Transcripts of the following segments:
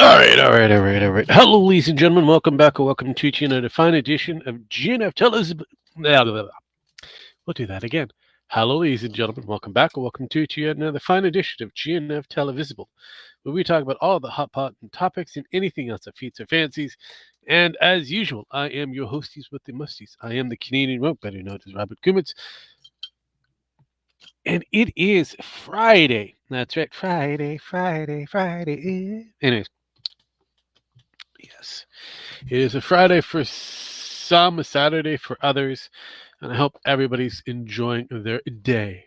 All right. Hello, ladies and gentlemen. Welcome back or welcome to another fine edition of GNF Televisable. We'll do that again. Hello, ladies and gentlemen. Welcome back or welcome to another fine edition of GNF Televisable, where we talk about all the hot pot and topics and anything else that feeds our fancies. And as usual, I am your hosties with the musties. I am the Canadian Rope, better known as Robert Kumitz. And it is Friday. That's right. Friday. Anyways. Yes. It is a Friday for some, a Saturday for others, and I hope everybody's enjoying their day.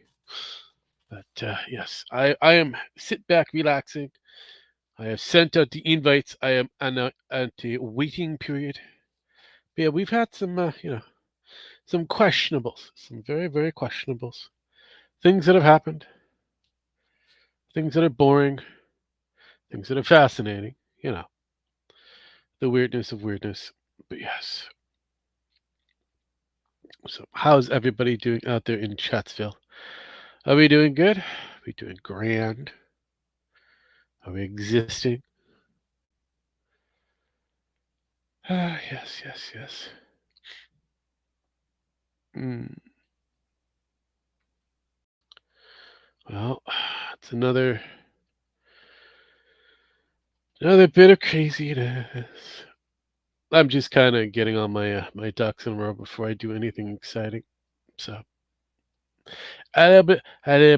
But yes, I am sit back relaxing. I have sent out the invites. I am at the waiting period. But yeah, we've had some, some questionables, some very, very questionables. Things that have happened, things that are boring, things that are fascinating, the weirdness of weirdness. But yes. So, how's everybody doing out there in Chatsville? Are we doing good? Are we doing grand? Are we existing? Yes. Mm. Well, it's another bit of craziness. I'm just kind of getting all my ducks in a row before I do anything exciting. So, a little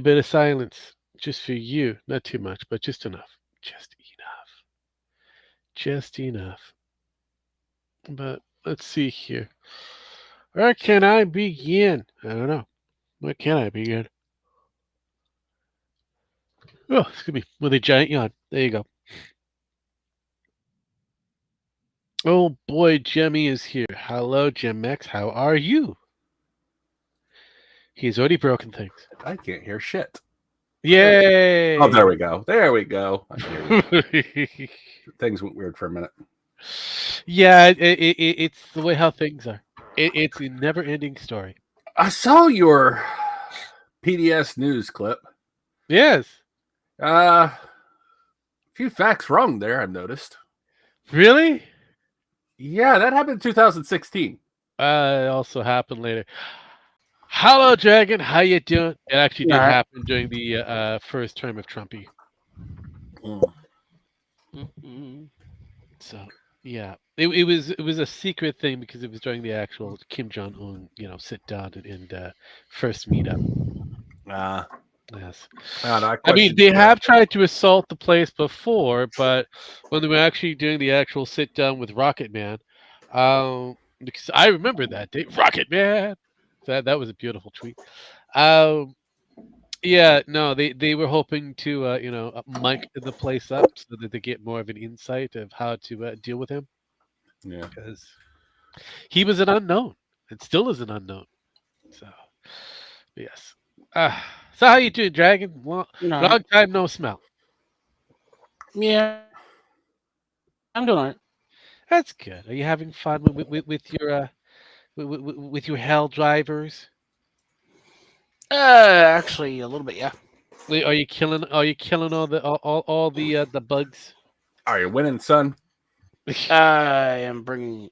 bit of silence just for you. Not too much, but just enough. Just enough. But let's see here. Where can I begin? I don't know. Where can I begin? Oh, excuse me. With a giant yawn. There you go. Oh boy, Jemmy is here. Hello, Jemex. How are you? He's already broken things. I can't hear shit. Yay! Oh, there we go. I hear you. Things went weird for a minute. Yeah, it's the way how things are. It's a never-ending story. I saw your PDS news clip. Yes. A few facts wrong there, I've noticed. Really? Yeah, that happened in 2016. It also happened later. Hello, Dragon. How you doing? It actually did happen during the first term of Trumpy. So yeah, it was a secret thing because it was during the actual Kim Jong-un, sit down and first meetup. Yes. I mean, they have tried to assault the place before, but when they were actually doing the actual sit down with Rocket Man, because I remember that day, Rocket Man. That was a beautiful tweet. Yeah, no, they were hoping to mic the place up so that they get more of an insight of how to deal with him. Yeah, because he was an unknown and still is an unknown. So yes. So how you doing, Dragon? Long time no smell. Yeah, I'm doing all right. That's good. Are you having fun with your hell drivers? Actually, a little bit, yeah. Are you killing all the bugs? Are you winning, son? I am bringing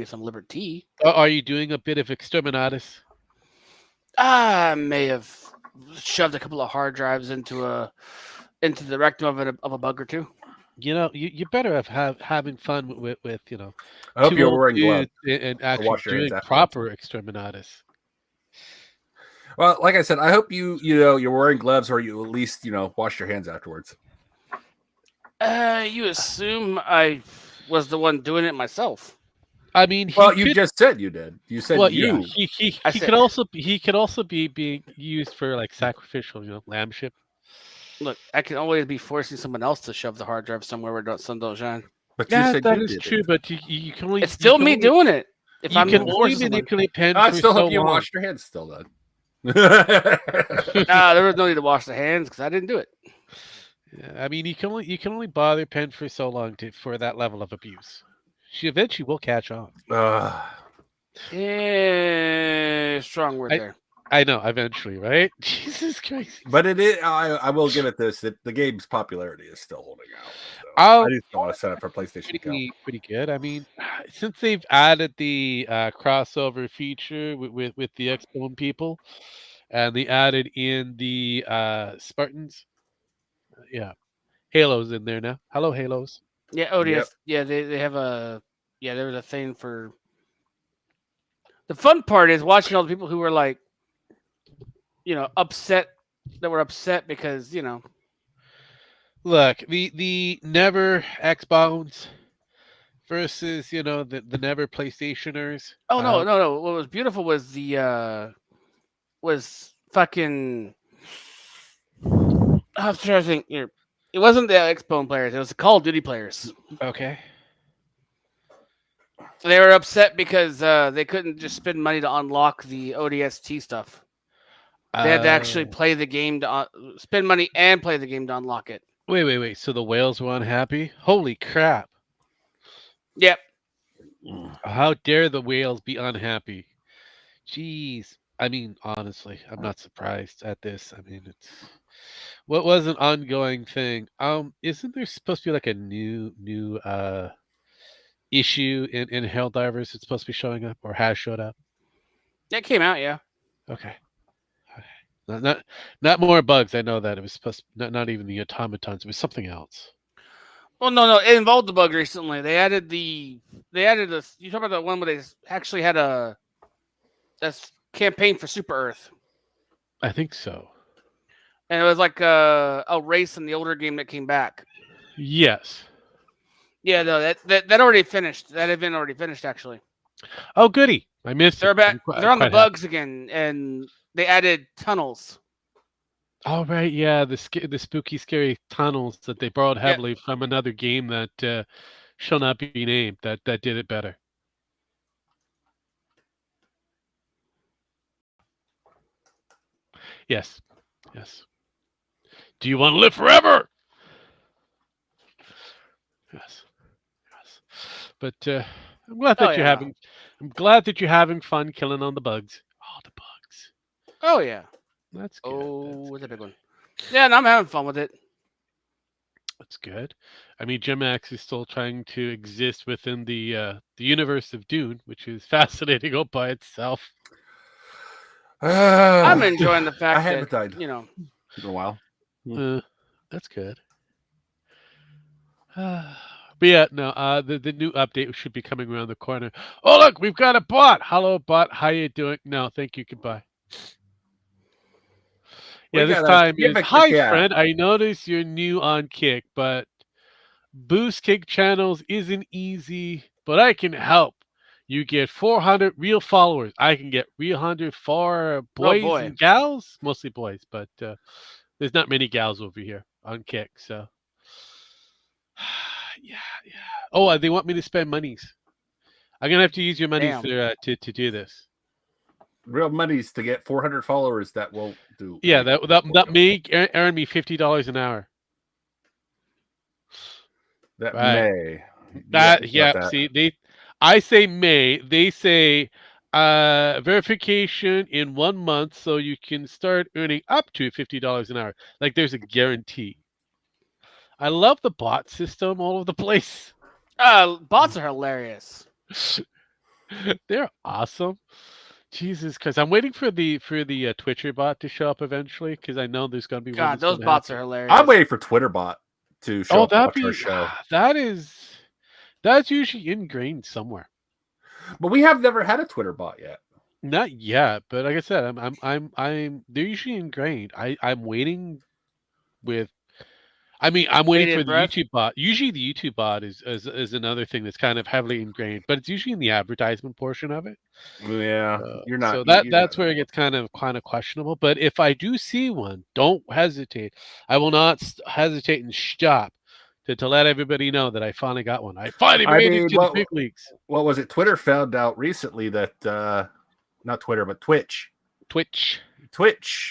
some liberty. Are you doing a bit of exterminatus? I may have shoved a couple of hard drives into the rectum of a bug or two. You better having fun with I hope you're wearing gloves and actually doing proper exterminatus. Well, like I said, I hope you're wearing gloves or you at least wash your hands afterwards. You assume I was the one doing it myself? I mean, you just said you did. You said you. Yeah, he could also be being used for like sacrificial, lambship. Look, I can always be forcing someone else to shove the hard drive somewhere where the sun don't shine. But yeah, that is true. But you can only. It's still me doing it. If you can only manipulate pen. I still hope you washed your hands still then. There was no need to wash the hands because I didn't do it. Yeah, I mean, you can only bother Penn for so long for that level of abuse. She eventually will catch on. Yeah, strong word there. I know, eventually, right? Jesus Christ. But it is. I will give it this. The game's popularity is still holding out. So I Um, just don't want to set up for PlayStation Co. pretty good. I mean, since they've added the crossover feature with the X-Bone people, and they added in the Spartans, yeah, Halos in there now. Hello, Halos. Yeah, Yep. ODS. Yeah, they have a. Yeah, there was a thing for. The fun part is watching all the people who were like, upset. That were upset because Look, the Never X-Bones versus the Never PlayStationers. Oh no. What was beautiful was the was fucking. I'm trying to think here. It wasn't the Xbone players. It was the Call of Duty players. Okay. They were upset because they couldn't just spend money to unlock the ODST stuff. They had to actually play the game to spend money and play the game to unlock it. Wait. So the whales were unhappy? Holy crap! Yep. How dare the whales be unhappy? Jeez. I mean, honestly, I'm not surprised at this. I mean, it's what was an ongoing thing. Isn't there supposed to be like a new issue in Helldivers that's supposed to be showing up or has showed up? That came out, yeah. Okay. Not more bugs. I know that it was supposed not even the automatons. It was something else. Well, no, it involved the bug recently. They added this. You talk about the one where they actually had that's campaign for Super Earth, I think so. and it was like a race in the older game that came back. Yes. Yeah, no, that already finished. That event already finished actually. Oh, goody! I missed They're it. back. I'm They're on the quite bugs again, and they added tunnels. Oh right, yeah, the spooky, scary tunnels that they borrowed Yep. heavily from another game that shall not be named that did it better. Yes, yes. Do you want to live forever? Yes, yes. But I'm glad Oh that you're yeah. having. I'm glad that you're having fun killing on the bugs. Oh, the bugs. Oh yeah. That's good. Oh, that's a big one. Yeah, and I'm having fun with it. That's good. I mean, Gemax is still trying to exist within the universe of Dune, which is fascinating all by itself. I'm enjoying the I fact haven't that died in a while. That's good. But yeah, no. The new update should be coming around the corner. Oh look, we've got a bot. Hello, bot. How you doing? No, thank you. Goodbye. We Yeah, this got a time is gimmick hi, cat. friend. I noticed you're new on Kick, but boost Kick channels isn't easy. But I can help. You get 400 real followers. I can get 300 for boys boy. and gals, mostly boys, but there's not many gals over here on Kick. So yeah. Oh, they want me to spend monies. I'm gonna have to use your monies Damn. to do this. Real money's to get 400 followers. That won't do. Yeah, that may earn me $50 an hour. That Right. may. That Yeah, yeah. See, I say may. They say verification in 1 month, so you can start earning up to $50 an hour. Like there's a guarantee. I love the bot system all over the place. Bots are hilarious. They're awesome. Jesus Christ! I'm waiting for the Twitcher bot to show up eventually because I know there's gonna be one. God, that's those gonna bots happen. are hilarious. I'm waiting for Twitterbot to show up that'd on our be show. that's usually ingrained somewhere. But we have never had a Twitterbot yet. Not yet, but like I said, I'm they're usually ingrained. I'm waiting with. I mean, I'm waiting Bated for the breath? YouTube bot. Usually, the YouTube bot is another thing that's kind of heavily ingrained, but it's usually in the advertisement portion of it. Yeah, you're not. So you're that's not- where it gets kind of questionable. But if I do see one, don't hesitate. I will not hesitate and stop to let everybody know that I finally got one. I finally made it to the big leagues. What was it? Twitter found out recently that not Twitter, but Twitch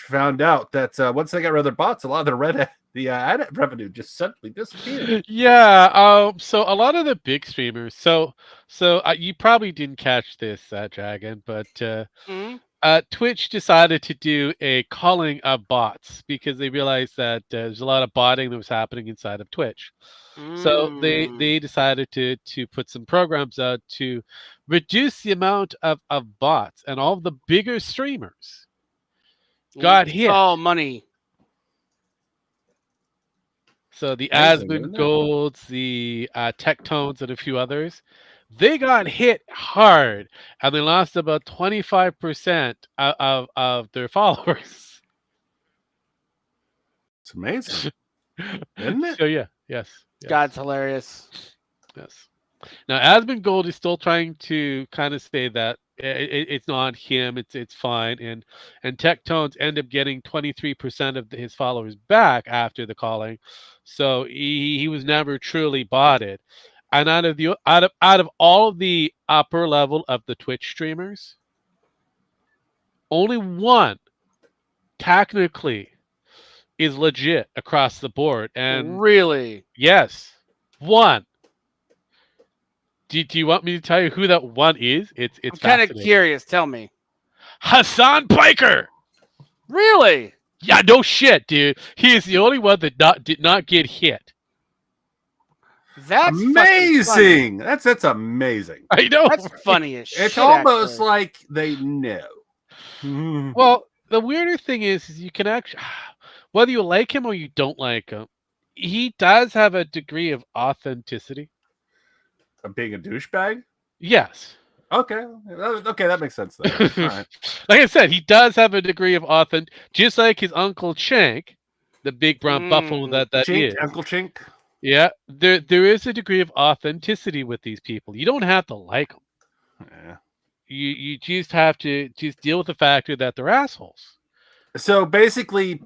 found out that once they got rid of their bots, a lot of the ad revenue just suddenly disappeared. Yeah. So a lot of the big streamers. So you probably didn't catch this, Dragon, but Mhm. Twitch decided to do a culling of bots because they realized that there's a lot of botting that was happening inside of Twitch. So they decided to put some programs out to reduce the amount of bots, and all of the bigger streamers got hit. Oh, money. So the Amazing, Asmon isn't it? Golds, the Tectones, and a few others, they got hit hard, and they lost about 25% of their followers. It's amazing, isn't it? So yeah, yes. God's hilarious. Yes. Now, Asmon Gold is still trying to kind of say that it's not him, it's fine, and Tectones end up getting 23% of his followers back after the calling, so he was never truly botted. And out of all the upper level of the Twitch streamers, only one technically is legit across the board, and Really? yes, one. Do you want me to tell you who that one is? It's I'm kind of fascinating. curious. Tell me. Hassan Piker. Really? Yeah, no shit, dude. He is the only one that did not get hit. That's amazing. That's amazing. I know. That's funny as shit. It's almost actually. like they know. Well, the weirder thing is you can actually, whether you like him or you don't like him, he does have a degree of authenticity. Being a douchebag? Yes. Okay, that makes sense. Then. All right. Like I said, he does have a degree of just like his Uncle Chink, the big brown buffalo that Chink, is. Uncle Chink. Yeah, there is a degree of authenticity with these people. You don't have to like them. Yeah. You just have to just deal with the factor that they're assholes. So basically,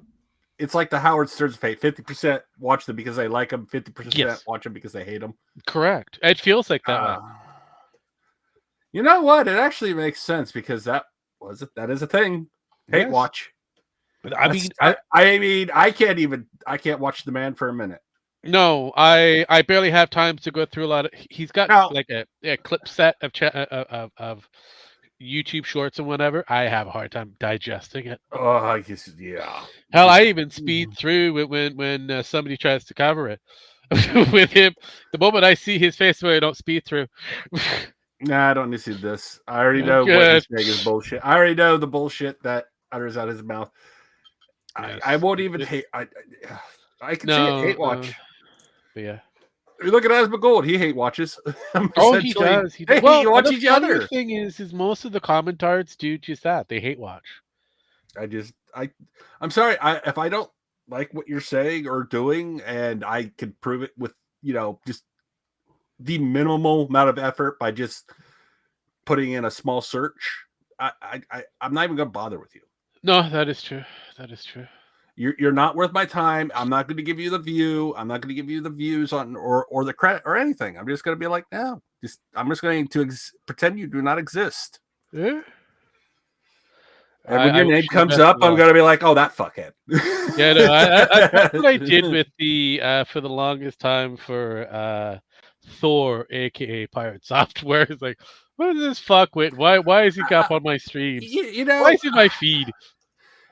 it's like the Howard Stern's fate. 50% watch them because they like them. 50% watch them because they hate them. Correct. It feels like that. You know what? It actually makes sense because that is a thing. Hate watch. I mean, I can't watch the man for a minute. No, I barely have time to go through a lot of. He's got like a clip set of YouTube shorts and whatever. I have a hard time digesting it. Oh, I guess yeah. Hell, I even speed through it when somebody tries to cover it with him. The moment I see his face, where I don't speed through. Nah, I don't need to see this. I already know what he's saying is bullshit. I already know the bullshit that utters out his mouth. Yes. I won't even hate. I can see it. Hate watch. Yeah. You look at Asmon Gold. He hate watches. Oh, he does. He does. Well, he watches each other. The thing is most of the commentards do just that. They hate watch. I'm sorry. If I don't like what you're saying or doing, and I can prove it with just the minimal amount of effort by just putting in a small search, I'm not even going to bother with you. No, that is true. That is true. You're not worth my time. I'm not going to give you the view. I'm not going to give you the views on or the credit or anything. I'm just going to be like, no. I'm just going to pretend you do not exist. Yeah. And when your name comes up, I'm going to be like, oh, that fuckhead. Yeah, no, that's what I did with the for the longest time for Thor, aka Pirate Software. It's like, what is this fuckwit? Why is he up on my streams? Why is he in my feed?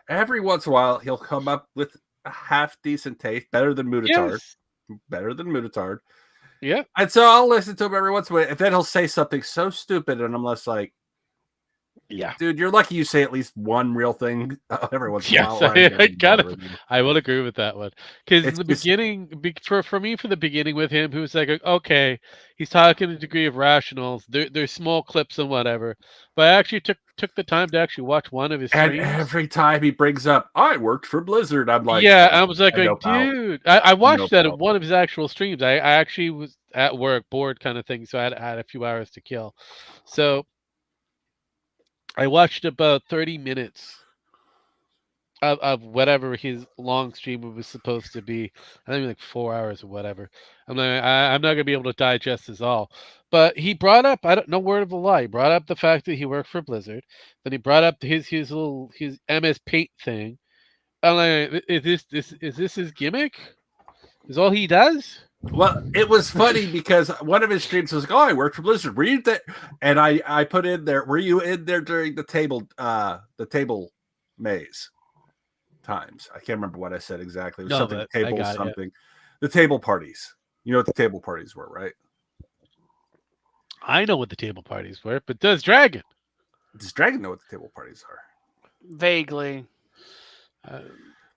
Every once in a while, he'll come up with a half decent taste, better than Mutatard. Yes. Better than Mutatard. Yeah. And so I'll listen to him every once in a while. And then he'll say something so stupid, and I'm less like, yeah, dude, you're lucky you say at least one real thing every once in a while. I will agree with that one. Because in the beginning, for me, for the beginning with him, he was like, okay, he's talking a degree of rationals. They're small clips and whatever. But I actually took the time to actually watch one of his streams. And every time he brings up, I worked for Blizzard, I'm like, yeah, I was like, dude, I watched that in one of his actual streams. I actually was at work, bored kind of thing, so I had a few hours to kill. So I watched about 30 minutes of whatever his long stream was supposed to be. I think like 4 hours or whatever. I'm not gonna be able to digest this all. But he brought up, I don't know, word of a lie. He brought up the fact that he worked for Blizzard. Then he brought up his MS Paint thing. I'm like, is this his gimmick? Is all he does? Well, it was funny because one of his streams was like, "Oh, I worked for Blizzard. Were you there?" And I put in there, "Were you in there during the table maze times?" I can't remember what I said exactly. It was No, something but I table got it. something. The table parties. You know what the table parties were, right? I know what the table parties were, but does Dragon? Does Dragon know what the table parties are? Vaguely.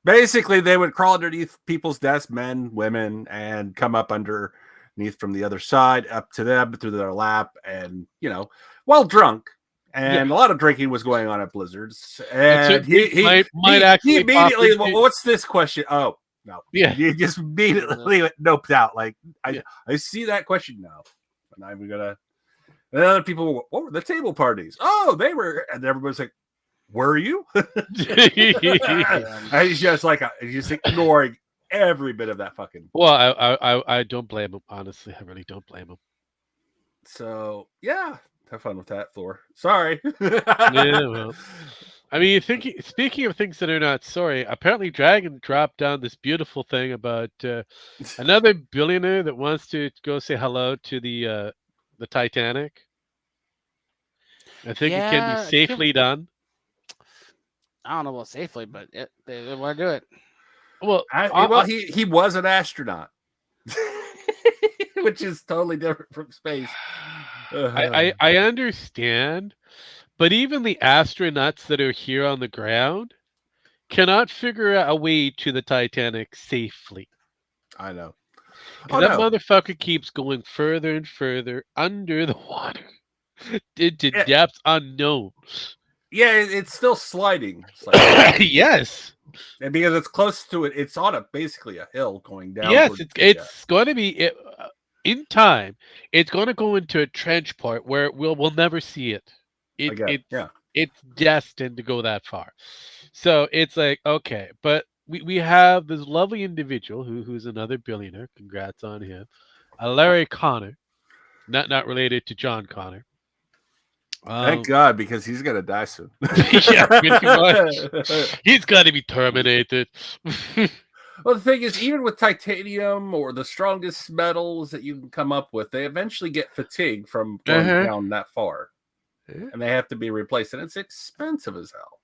Basically, they would crawl underneath people's desks, men, women, and come up underneath from the other side, up to them through their lap, and while drunk. And a lot of drinking was going on at Blizzard's. And he might actually immediately, pop into- what's this question? Oh, no. Yeah. You just immediately noped out. Like, I see that question now. And I'm going to. And other people were, what were the table parties? Oh, they were. And everybody's like, were you? And he's just like, he's just ignoring every bit of that fucking. Well, I don't blame him. Honestly, I really don't blame him. So, yeah. Have fun with that, Thor. Sorry. Yeah, well. I mean, speaking of things that are not sorry, apparently Dragon dropped down this beautiful thing about another billionaire that wants to go say hello to the Titanic. I think it can be safely done. I don't know about safely, but they want to do it. Well, he was an astronaut, which is totally different from space. I understand, but even the astronauts that are here on the ground cannot figure out a way to the Titanic safely. I know. That motherfucker keeps going further and further under the water into depths unknown. Yeah, it's still sliding. Yes. And because it's close to it, it's on basically a hill going down. Yes, it's going to be in time. It's going to go into a trench part where we'll never see it. It's destined to go that far. So it's like, okay, but we have this lovely individual who's another billionaire. Congrats on him, Larry Connor, not related to John Connor. Thank God, because he's gonna die soon. Yeah, pretty much. He's got to be terminated. Well, the thing is, even with titanium or the strongest metals that you can come up with, they eventually get fatigued from going down that far, and they have to be replaced, and it's expensive as hell.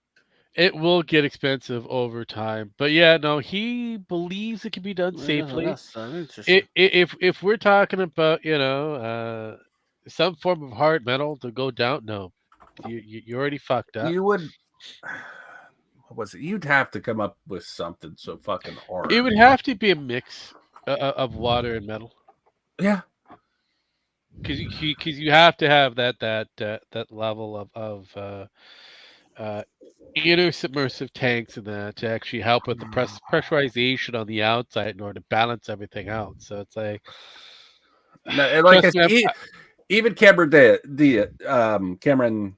It will get expensive over time, but yeah, no, he believes it can be done safely. That's interesting. If we're talking about some form of hard metal to go down, no, you already fucked up. You would. What was it? You'd have to come up with something so fucking hard. It would have to be a mix of water and metal. Yeah, because you have to have that level of inner submersive tanks in that to actually help with the pressurization on the outside in order to balance everything out. So it's like, even Cameron Cameron,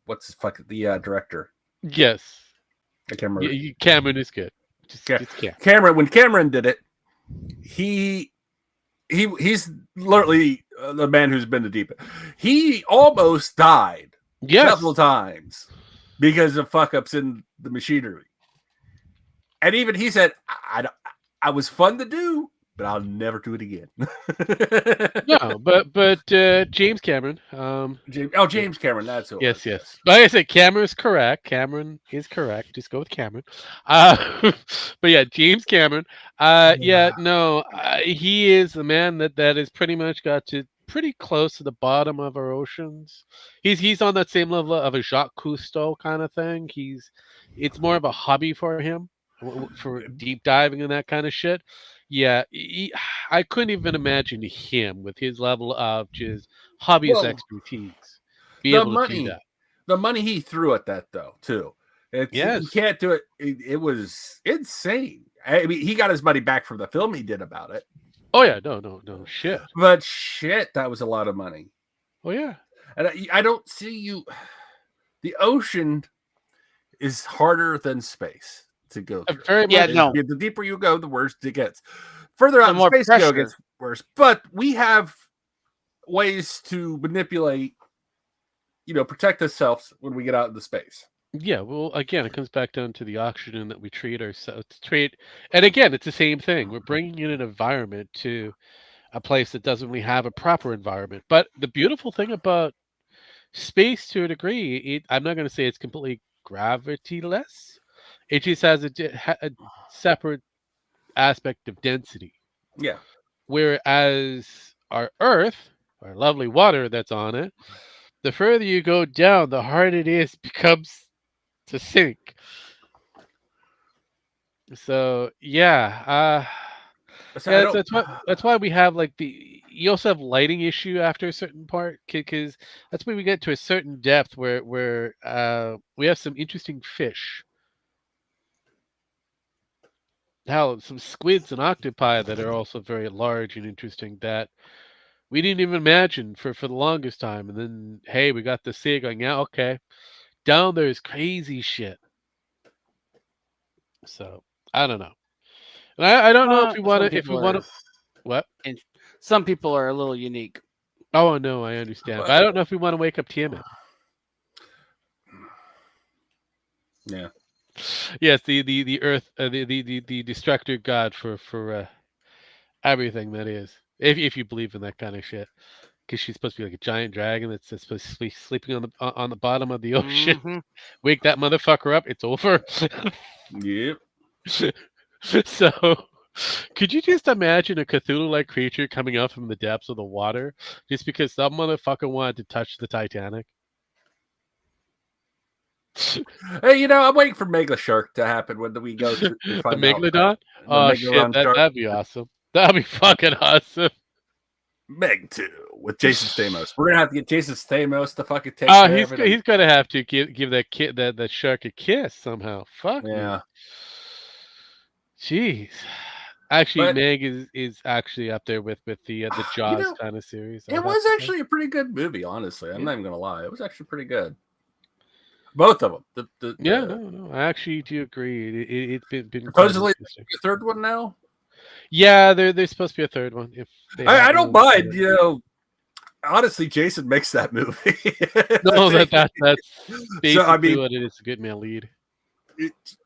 what's his the director? Yes, I can't remember. Cameron is good. Cameron, when Cameron did it, he's literally the man who's been the deepest. He almost died several times because of fuck ups in the machinery, and even he said, "I was fun to do, but I'll never do it again." No, but James Cameron. James Cameron. That's who. Yes. Like I said, Cameron is correct. Cameron is correct. Just go with Cameron. But yeah, James Cameron. He is the man that has pretty much got to pretty close to the bottom of our oceans. He's on that same level of a Jacques Cousteau kind of thing. It's more of a hobby for him for deep diving and that kind of shit. Yeah, I couldn't even imagine him with his level of just hobbyist expertise be able to do that. The money he threw at that, though, too. You can't do it. It was insane. I mean, he got his money back from the film he did about it. Oh yeah, no shit. But shit, that was a lot of money. Oh yeah, and I don't see you. The ocean is harder than space to go through. The deeper you go, the worse it gets. Further out in space you go, gets worse. But we have ways to manipulate, protect ourselves when we get out into space. Yeah, well, again, it comes back down to the oxygen that we treat ourselves treat, and again, it's the same thing. We're bringing in an environment to a place that doesn't really have a proper environment. But the beautiful thing about space, to a degree, I'm not going to say it's completely gravityless. It just has a separate aspect of density. Yeah. Whereas our Earth, our lovely water that's on it, the further you go down, the harder it is becomes to sink. So yeah, So I yeah, don't. that's why we have like the you also have lighting issue after a certain part because that's when we get to a certain depth where we have some interesting fish. Hell, some squids and octopi that are also very large and interesting that we didn't even imagine for the longest time. And then hey, we got the sea going, yeah, okay. Down there is crazy shit. So I don't know. And I don't know Some if we people want are, to what? and some people are a little unique. Oh no, I understand. But I don't know if we want to wake up Tiamat. Yeah. Yes, the Earth, the destructor god for everything that is. If you believe in that kind of shit, because she's supposed to be like a giant dragon that's supposed to be sleeping on the bottom of the ocean. Hmm. Wake that motherfucker up, it's over. Yep. So, could you just imagine a Cthulhu-like creature coming up from the depths of the water just because some motherfucker wanted to touch the Titanic? Hey, I'm waiting for Mega Shark to happen when we go to The find out Megalodon? the Oh shit, Megalodon shark. that'd be awesome. That'd be fucking awesome. Meg 2 with Jason Stamos. We're gonna have to get Jason Stamos to fucking take Oh, care of it. he's gonna have to give that kid that shark a kiss somehow. Fuck me. Yeah, Jeez. Actually, but Meg is actually up there with the you Jaws know, kind of series. it I'd have was to say. actually a pretty good movie. Honestly, I'm Yeah. not even gonna lie. It was actually pretty good. Both of them. Yeah, no. I actually do agree. It's been quite Supposedly interesting. a third one now. Yeah, there's supposed to be a third one if they I haven't don't already mind. started. Honestly, Jason makes that movie. No, that's So I basically mean, what it is. A good male lead.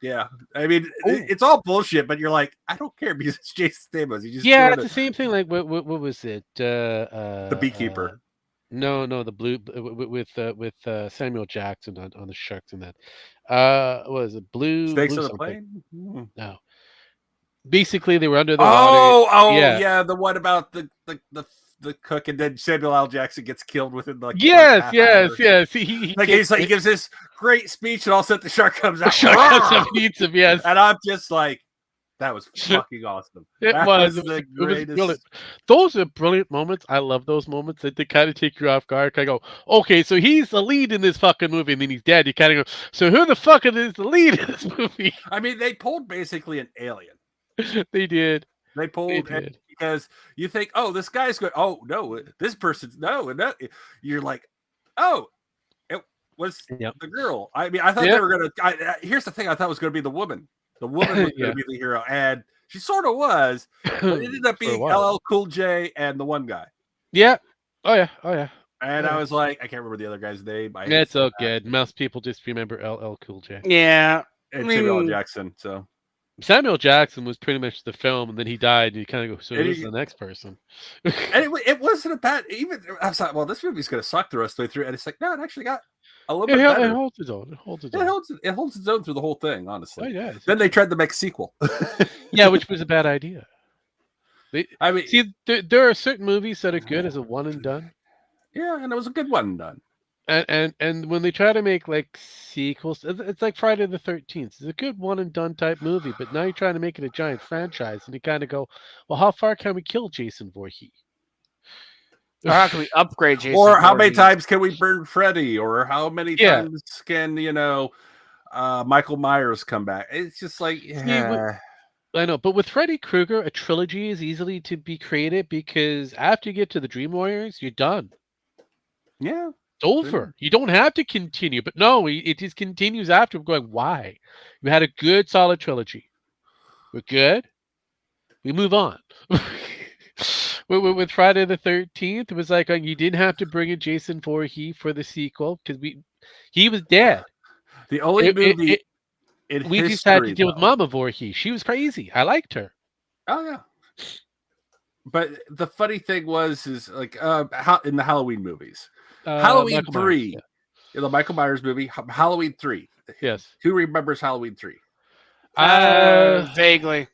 yeah. I mean, Oh. it's all bullshit. But you're like, I don't care because it's Jason Stamos. He just Yeah, doing it's the same thing. Like what was it? the Beekeeper. No, the blue with Samuel Jackson on the sharks and that. What is it? Snakes Blue on the something. Plane. Hmm. No. Basically, they were under the water. Oh, Yeah. yeah. The one about the cook, and then Samuel L. Jackson gets killed within like the first Yes, half yes, hour. yes. He Like gets he gives this great speech, and all of a sudden the shark comes the out. shark comes up "Roar!" and eats him. Yes. And I'm just like, that was fucking awesome. It That was. was the It was brilliant. greatest. Those are brilliant moments. I love those moments that they kind of take you off guard. I go, okay, so he's the lead in this fucking movie, and then he's dead. You kind of go, so who the fuck is the lead in this movie? I mean, they pulled basically an alien. They did. They They pulled did. because you think, oh, this guy's going. Oh no, this person's no, and that you're like, oh, it was Yep. the girl. I mean, I thought they Yep. were gonna. Here's the thing: I thought it was gonna be the woman. The woman was Yeah. gonna be the hero, and she sort of was, but it ended up For a being while. LL Cool J and the one guy. Yeah. Oh yeah. Oh yeah. And Yeah. I was like, I can't remember the other guy's name. I hate That's saying all that. good. Most people just remember LL Cool J. Yeah. And I Samuel L. mean- Jackson. So Samuel Jackson was pretty much the film, and then he died, and you kind of go, so And who's he- the next person? and it wasn't a bad. Even I was like, well, this movie's gonna suck the rest of the way through, and it's like, no, it actually got a little bit It better. holds its own. It holds its It own. holds its own through the whole thing, Oh, honestly. yeah. Then they tried to make a sequel. Yeah, which was a bad idea. I mean, See, there are certain movies that are good as a one and done, yeah, and it was a good one done. and when they try to make like sequels, it's like Friday the 13th. It's a good one and done type movie, but now you're trying to make it a giant franchise, and you kind of go, well, how far can we kill Jason Voorhees? Or how can we upgrade Jason? Or how many Voorhees? times can we burn Freddy? Or how many Yeah. times can Michael Myers come back? It's just like, yeah. I know, but with Freddy Krueger, a trilogy is easily to be created because after you get to the Dream Warriors, you're done. Yeah. It's over. You don't have to continue. But no, it just continues after. We're going, why? We had a good, solid trilogy. We're good. We move on. With Friday the 13th, it was like you didn't have to bring in Jason Voorhees for the sequel because he was dead. The only movie in we history, just had to deal with though- Mama Voorhees. She was crazy. I liked her. Oh yeah. But the funny thing is like in the Halloween movies, Halloween Michael 3, Myers, in the Michael Myers movie, Halloween 3. Yes. Who remembers Halloween 3? Vaguely.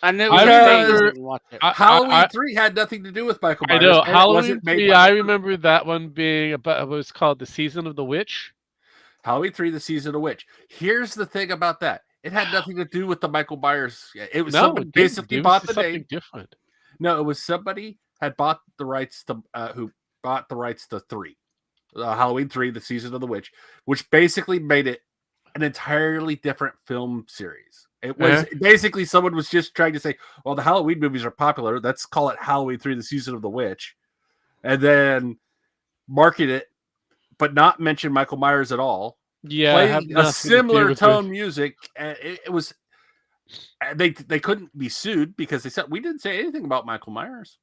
I knew it I was remember- phase. I didn't watch it. Halloween 3 had nothing to do with Michael I Myers. know and it Halloween wasn't made 3. by I Michael- remember that one being about. It was called The Season of the Witch. Halloween 3, The Season of the Witch. Here's the thing about that. It had nothing to do with the Michael Myers. It was somebody basically bought the something name. different. No, it was somebody had bought the rights to who bought the rights to 3. Halloween 3, The Season of the Witch, which basically made it an entirely different film series. It was basically someone was just trying to say, well, the Halloween movies are popular. Let's call it Halloween 3, The Season of the Witch. And then market it, but not mention Michael Myers at all. Yeah, Playing a similar tone music. And it was, they couldn't be sued because they said, we didn't say anything about Michael Myers.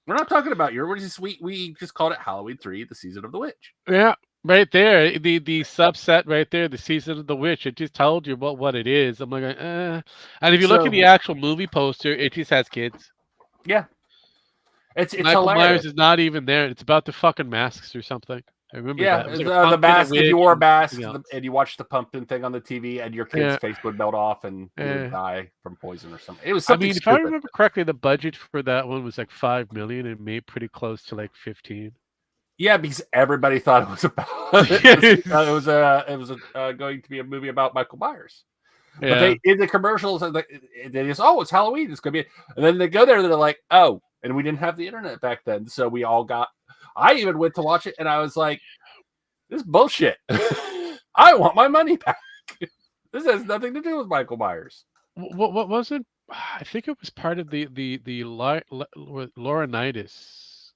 We're not talking about you. We just called it Halloween 3, The Season of the Witch. Yeah, right there. The subset right there, The Season of the Witch. It just told you what it is. I'm like, And if you look at the actual movie poster, it just has kids. Yeah. It's Michael hilarious. Myers is not even there. It's about the fucking masks or something. I remember that. It was like a the pumpkin, a mask. If you witch, wore a and mask something else. and you watched the pumpkin thing on the TV, and your kid's face would melt off and you would die from poison or something. It was something. If I remember correctly, the budget for that one was like $5 million and made pretty close to like 15. Yeah, because everybody thought it was about. it was going to be a movie about Michael Myers. Yeah. But they in the commercials, they just it's Halloween. It's gonna be, and then they go there. They're like, oh, and we didn't have the internet back then, so we all got. I even went to watch it, and I was like, this is bullshit. I want my money back. This has nothing to do with Michael Myers. What was it? I think it was part of the Laurinaitis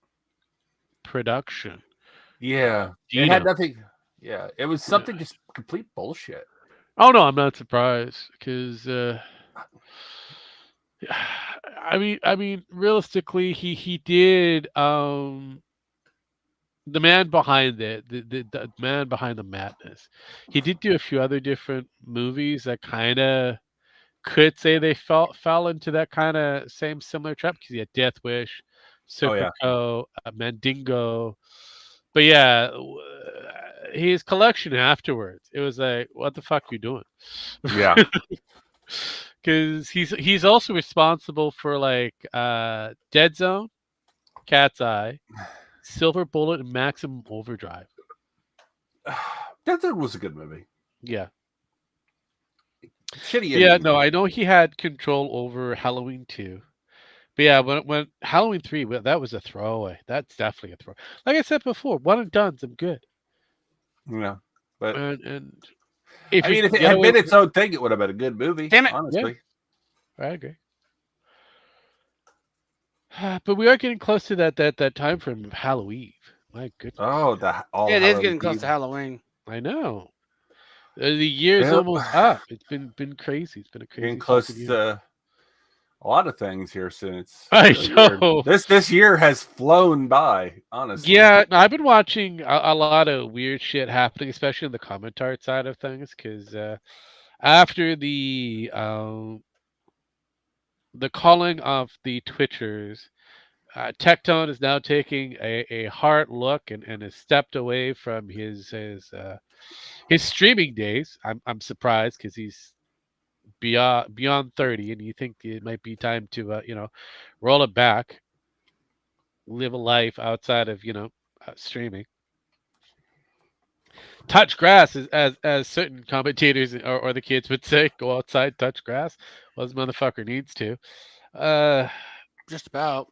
production. Yeah, it had nothing. Yeah, it was something just complete bullshit. Oh no, I'm not surprised because I mean, realistically, he did the man behind the man behind the madness. He did do a few other different movies that kind of could say they fell into that kind of same similar trap because he had Death Wish, Serpico, Mandingo. But yeah, his collection afterwards, it was like, what the fuck you doing? Yeah. Because he's also responsible for like Dead Zone, Cat's Eye, Silver Bullet, and Maximum Overdrive. Dead Zone was a good movie. Yeah. Shitty. Yeah, no, I know he had control over Halloween 2. But yeah, when Halloween 3, that was a throwaway. That's definitely a throw. Like I said before, one and done's I'm good. Yeah, but and if it had been its own thing, it would have been a good movie. Damn it. Honestly, yeah. I agree. But we are getting close to that time frame of Halloween. My goodness. Oh, it is getting close to Halloween. I know. The year's almost up. It's been crazy. It's been a crazy. Getting close to a lot of things here since. I know. This year has flown by. Honestly. Yeah, I've been watching a lot of weird shit happening, especially in the commentary side of things, because after the calling of the Twitchers, Tectone is now taking a hard look and has stepped away from his streaming days. I'm surprised because he's beyond 30, and you think it might be time to roll it back, live a life outside of streaming. Touch grass, as certain commentators or the kids would say. Go outside, touch grass. Well, this motherfucker needs to. Just about.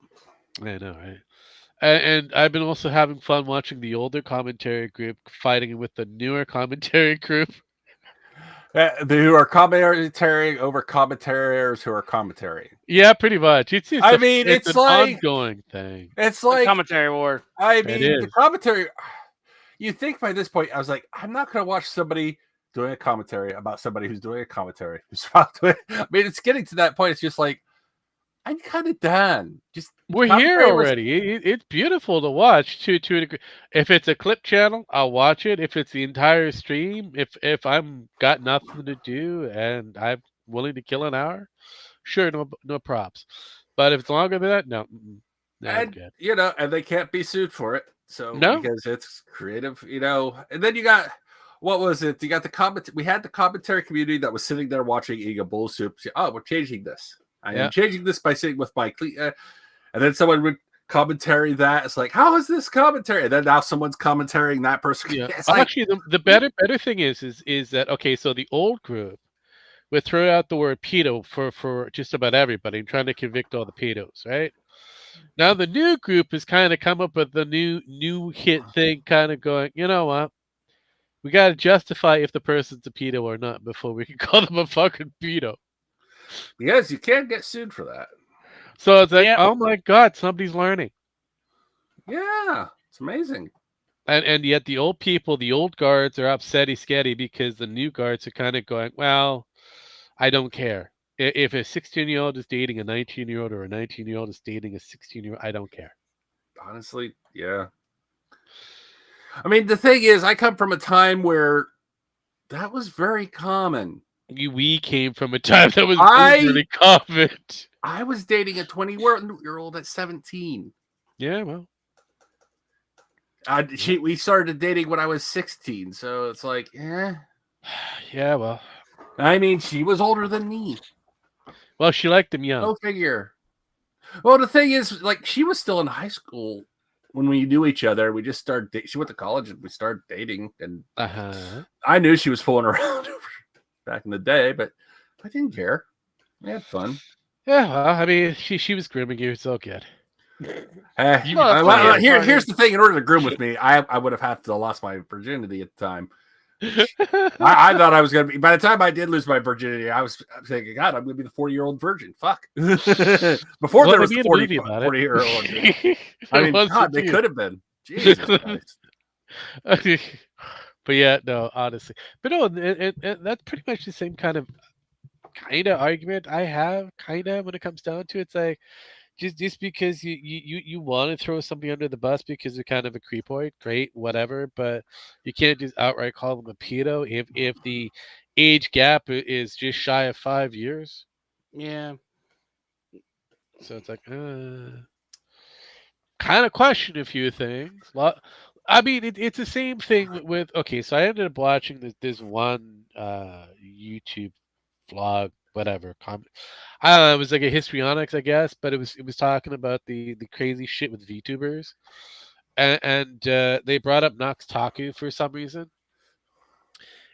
I know, right? And I've been also having fun watching the older commentary group fighting with the newer commentary group. Who are commentating over commentators who are commentating. Yeah, pretty much. It's an like ongoing thing. It's like the commentary war. I mean, the commentary. You think by this point, I was like, I'm not going to watch somebody doing a commentary about somebody who's doing a commentary. I mean, it's getting to that point. It's just like, I'm kind of done. Just We're here commentary was already. It's beautiful to watch to a degree. If it's a clip channel, I'll watch it. If it's the entire stream, if I'm got nothing to do and I'm willing to kill an hour, sure, no props. But if it's longer than that, no, no, I'm and good. and they can't be sued for it. So No, because it's creative, and then you got what was it? You got the comment. We had the commentary community that was sitting there watching eating a bowl of soup. Say, oh, we're changing this. I am yeah, changing this by sitting with my and then someone would commentary that. It's like, how is this commentary? And then now someone's commentating that person. yeah. It's like, Actually, the better thing is that okay? So the old group would throw out the word pedo for just about everybody, trying to convict all the pedos, right? Now the new group has kind of come up with the new hit thing, kind of going, you know what? We got to justify if the person's a pedo or not before we can call them a fucking pedo. yes, you can't get sued for that. So it's like, Yeah. oh my god, somebody's learning. Yeah, it's amazing. And yet the old people, the old guards are upsetty sketty because the new guards are kind of going, well, I don't care. If a 16-year-old is dating a 19-year-old or a 19-year-old is dating a 16-year-old, I don't care. Honestly, yeah. I mean, the thing is, I come from a time where that was very common. We came from a time that was I- overly common. I was dating a 20-year-old at 17. Yeah, well, We started dating when I was 16, so it's like, yeah, well. I mean, she was older than me. Well, she liked him young. Go figure. Well, the thing is, like, she was still in high school when we knew each other. We just started. She went to college and we started dating, and I knew she was fooling around back in the day, but I didn't care. We had fun. Yeah, well, I mean, she was grooming you. It's all good. Here's the thing. In order to groom with me, I would have had to lost my virginity at the time. I thought I was going to be. By the time I did lose my virginity, I was thinking, God, I'm going to be the 40-year-old virgin. Fuck. Before there was the 40-year-old. I mean, God, they could have been. Jesus Christ. But yeah, no, honestly. But no, that's pretty much the same kind of argument I have, when it comes down to it. It's like, just because you want to throw somebody under the bus because they're kind of a creepoid, great, whatever, but you can't just outright call them a pedo if the age gap is just shy of 5 years. Yeah. So it's like, kind of question a few things. I mean, it's the same thing with okay. So I ended up watching this one YouTube vlog, whatever. I don't know. It was like a histrionics, I guess, but it was talking about the crazy shit with VTubers, and they brought up Nox Taku for some reason,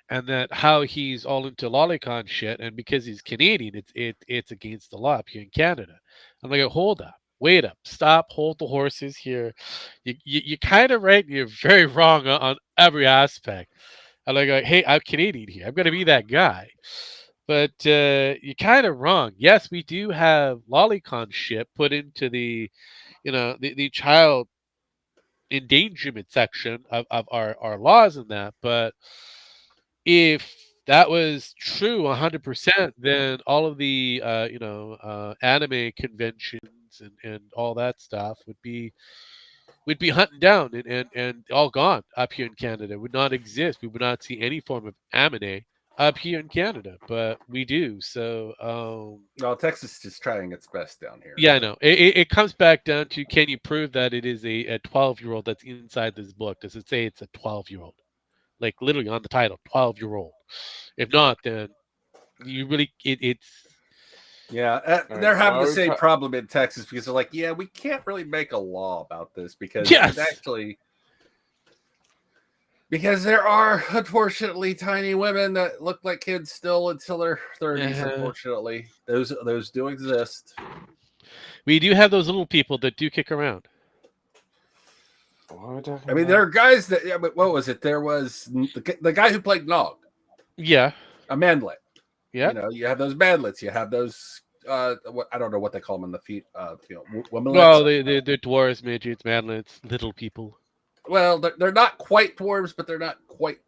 and that how he's all into lolicon shit, and because he's Canadian, it's against the law up here in Canada. I'm like, hold up, wait up, stop, hold the horses here. You're kind of right, and you're very wrong on every aspect. I'm like, hey, I'm Canadian here. I'm gonna be that guy. But you're kind of wrong. Yes, we do have lolicon shit put into the child endangerment section of our laws and that. But if that was true 100%, then all of the anime conventions and all that stuff would be hunting down and all gone up here in Canada. It would not exist. We would not see any form of anime up here in Canada, but we do. So, well, Texas is trying its best down here. Yeah, I know. It comes back down to, can you prove that it is a 12-year-old that's inside this book? Does it say it's a 12-year-old? Like literally on the title, 12-year-old. If not, then you really it's. Yeah, they're having the same problem in Texas because they're like, yeah, we can't really make a law about this because Yes. it's actually. Because there are, unfortunately, tiny women that look like kids still until their 30s, unfortunately. Those do exist. We do have those little people that do kick around. I mean, there are guys that, yeah, but what was it? There was the guy who played Nog. Yeah. A manlet. Yeah. You know, you have those manlets. You have those, I don't know what they call them in the feet. Womenlets. Well, they're dwarves, midgets, manlets, little people. Well, they're not quite dwarves, but they're not quite,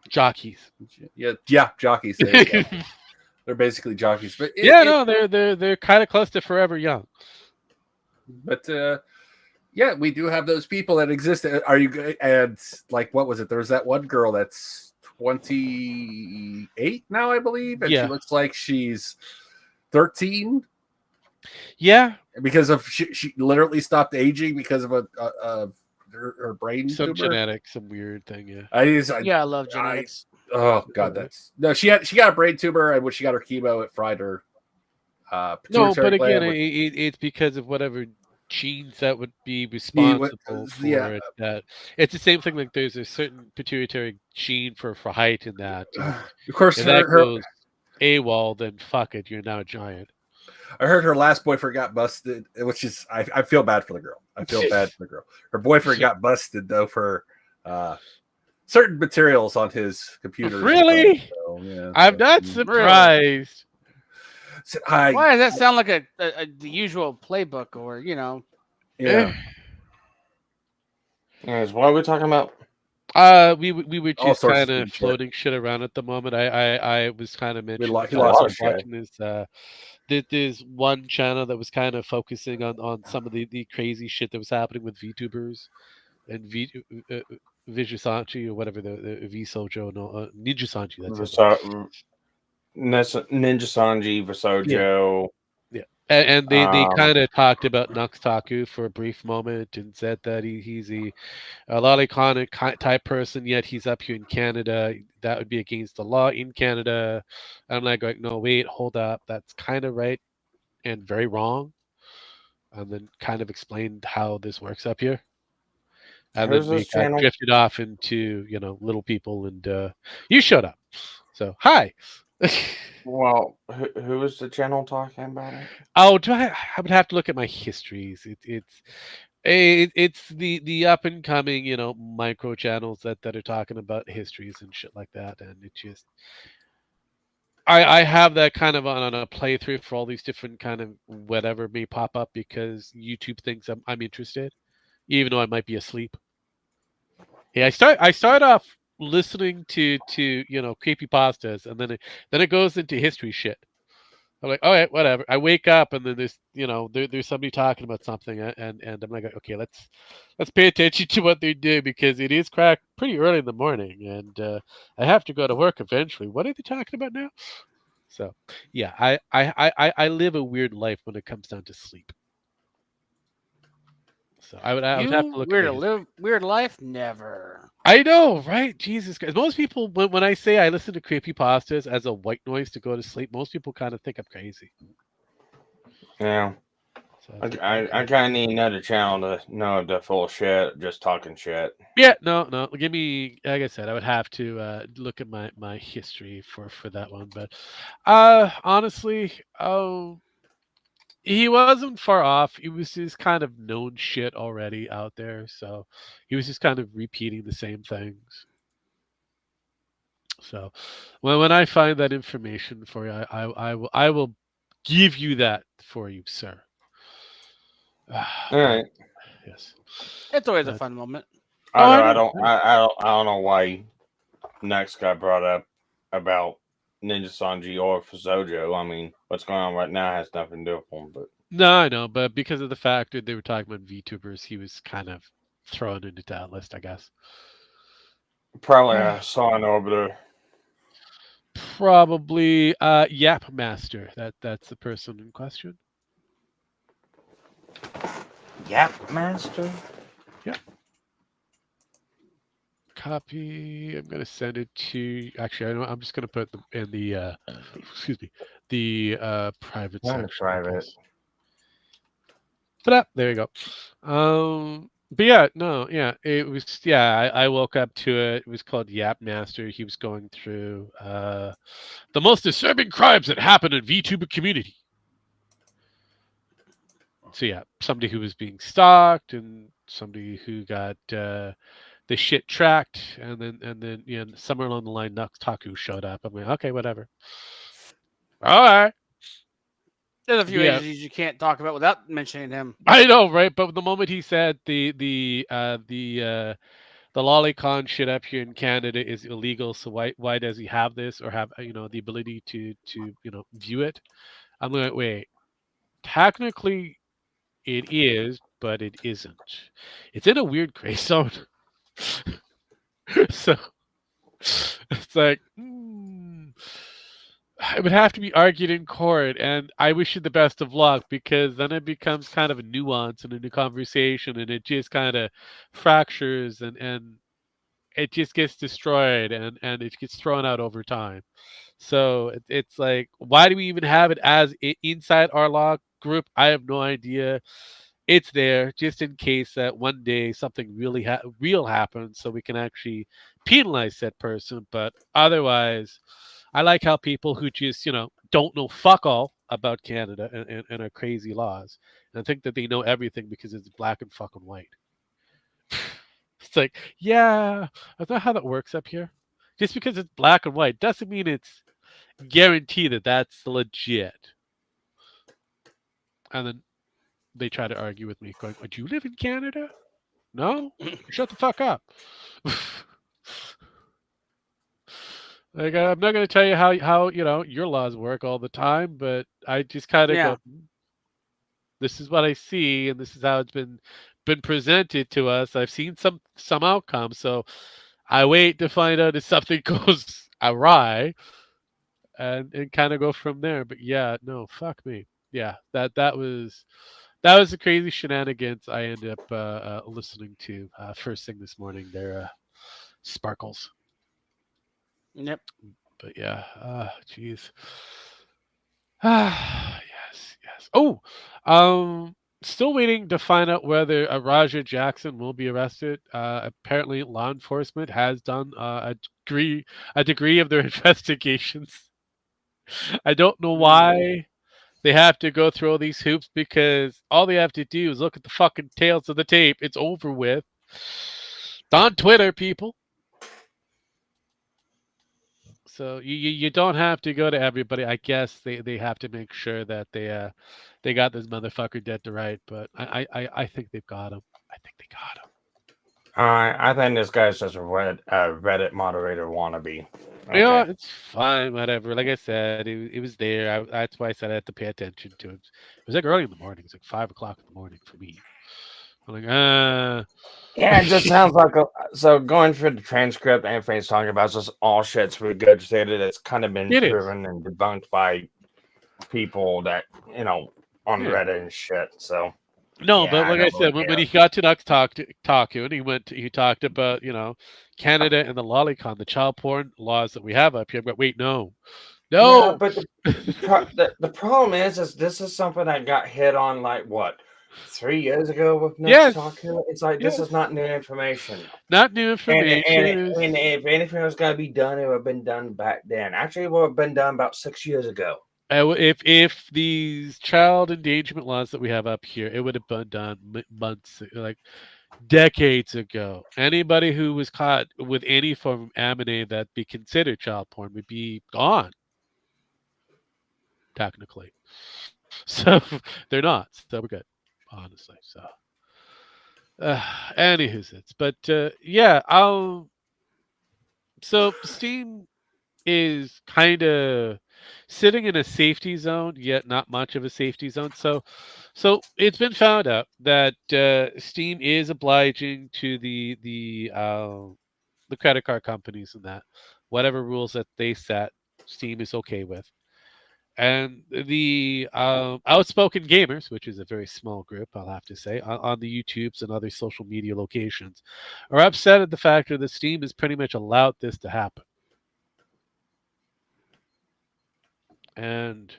jockeys. Yeah, jockeys. There you go. They're basically jockeys, but Yeah, no, they're kind of close to Forever Young. but yeah, we do have those people that exist. Are you and like what was it? There was that one girl that's 28 now, I believe, and she Yeah, looks like she's 13 yeah, because of she literally stopped aging because of her brain some tumor. genetic, some weird thing. Yeah. Yeah, I love genetics. Oh god, that's no. She got a brain tumor, and when she got her chemo, it fried her No, pituitary but again, gland. Which it's because of whatever genes that would be he would, responsible yeah. for it. That it's the same thing. Like there's a certain pituitary gene for height in that, and Of course, if that goes AWOL, then fuck it, you're now a giant. I heard her last boyfriend got busted, which is I feel bad for the girl. I feel bad for the girl. Her boyfriend got busted though for certain materials on his computers. Really? So, yeah, I'm not Really? surprised. So Why does that sound like the usual playbook, or yeah. Anyways, what are we talking about? We were All just sorts kind of of shit. floating shit around at the moment. I was kind of mentioning he the lost fact his that watching this. There's one channel that was kind of focusing on some of the crazy shit that was happening with VTubers and Vijay Sanchi or whatever the V Sojo no Ninja Sanchi. That's it. Ninja Sanji, Vasojo. Yeah, and they Um, kind of talked about Nux Taku for a brief moment and said that he's a lolicon type person, yet he's up here in Canada. That would be against the law in Canada. And I'm like, going, no, wait, hold up. That's kind of right and very wrong. And then kind of explained how this works up here. And Who's then we this got channel? drifted off into, little people. And you showed up. So, hi. Well, who is the channel talking about it? Oh, I would have to look at my histories. It's the up and coming, micro channels that are talking about histories and shit like that, and it just I have that kind of on a playthrough for all these different kind of whatever may pop up because YouTube thinks I'm interested, even though I might be asleep. Yeah, I start off listening to creepy pastas, and then it goes into history shit. I'm like, all right, whatever. I wake up and then there's there's somebody talking about something and I'm like, okay, let's pay attention to what they do because it is crack pretty early in the morning and I have to go to work eventually. What are they talking about now? So yeah, I live a weird life when it comes down to sleep. So I would have to you look at weird my to live weird life? Never. I know, right? Jesus Christ. Most people, when I say I listen to creepy pastas as a white noise to go to sleep, most people kind of think I'm crazy. Yeah. So I kind of need another channel to know if they're full of shit, just talking shit. yeah, no. Give me, like I said, I would have to look at my history for that one. But honestly, he wasn't far off. It was just kind of known shit already out there, so he was just kind of repeating the same things. So when I find that information for you, I will give you that for you, sir. All right. Yes. It's always a But fun moment. I don't know why next guy brought up about Ninja Sanji or Fazojo. I mean, what's going on right now has nothing to do with them, but no, I know, but because of the fact that they were talking about VTubers, he was kind of thrown into that list, I guess. probably I saw an orbiter. Probably Yap Master. That's the person in question. Yap Master? Yeah. Copy. I'm gonna send it to. Actually, I know. I'm just gonna put them in the. Excuse me. The private Not section. private. But there you go. But yeah, no, yeah, it was. Yeah, I woke up to it. It was called Yap Master. He was going through the most disturbing crimes that happened in VTuber community. So yeah, somebody who was being stalked and somebody who got the shit tracked, and then somewhere along the line, Nux Taku showed up. I'm like, okay, whatever. All right. There's a few Yeah, agencies you can't talk about without mentioning him. I know, right? But the moment he said the lolicon shit up here in Canada is illegal. So why does he have this or have the ability to view it? I'm like, wait, technically it is, but it isn't. It's in a weird gray zone. So it's like, it would have to be argued in court, and I wish you the best of luck because then it becomes kind of a nuance and a new conversation, and it just kind of fractures and it just gets destroyed and it gets thrown out over time. So it's like, why do we even have it as inside our law group? I have no idea. It's there just in case that one day something really real happens, so we can actually penalize that person. But otherwise, I like how people who just don't know fuck all about Canada and our crazy laws, and think that they know everything because it's black and fucking white. It's like, yeah, that's not how that works up here. Just because it's black and white doesn't mean it's guaranteed that that's legit. And then they try to argue with me, going, "Do you live in Canada? No? Shut the fuck up." Like, I'm not going to tell you how your laws work all the time, but I just kind of Yeah. go, this is what I see, and this is how it's been presented to us. I've seen some outcomes, so I wait to find out if something goes awry, and kind of go from there. But yeah, no, fuck me. Yeah, that was the crazy shenanigans I ended up listening to first thing this morning. There, Sparkles. Yep. But yeah, jeez. Yes, yes. Oh, still waiting to find out whether Raja Jackson will be arrested. Apparently, law enforcement has done a degree of their investigations. I don't know why they have to go through all these hoops because all they have to do is look at the fucking tails of the tape. It's over with. It's on Twitter, people. So you don't have to go to everybody. I guess they have to make sure that they got this motherfucker dead to right. But I think they've got him. I think they got him. I think this guy's just a Reddit moderator wannabe. You know Okay. what? It's fine. Whatever. Like I said, it was there. That's why I said I had to pay attention to it. It was like early in the morning. It's like 5 o'clock in the morning for me. I'm like, Yeah, it just sounds like so going through the transcript and everything he's talking about is just all shit's regurgitated. It's kind of been It is. proven and debunked by people that on Yeah. Reddit and shit. So No, yeah, but I like I don't really said, when care. he got to Nux talk and he talked about Canada and the lolicon, the child porn laws that we have up here. But wait, no, Yeah, no, but the problem is this is something that got hit on like what 3 years ago with Next yes, Talk Hill. It's like this yes, is not new information. not new And information. It was, if anything was gonna be done, it would have been done back then. Actually, it would have been done about 6 years ago. if these child endangerment laws that we have up here, it would have been done months, like decades ago. Anybody who was caught with any form of anime that be considered child porn would be gone, technically. So they're not. So we're good, honestly. So, uh, anywho's it's. But yeah, So Steam is kind of sitting in a safety zone, yet not much of a safety zone. So it's been found out that Steam is obliging to the credit card companies and that whatever rules that they set, Steam is okay with. And the outspoken gamers, which is a very small group, I'll have to say, on the YouTubes and other social media locations, are upset at the fact that Steam has pretty much allowed this to happen. And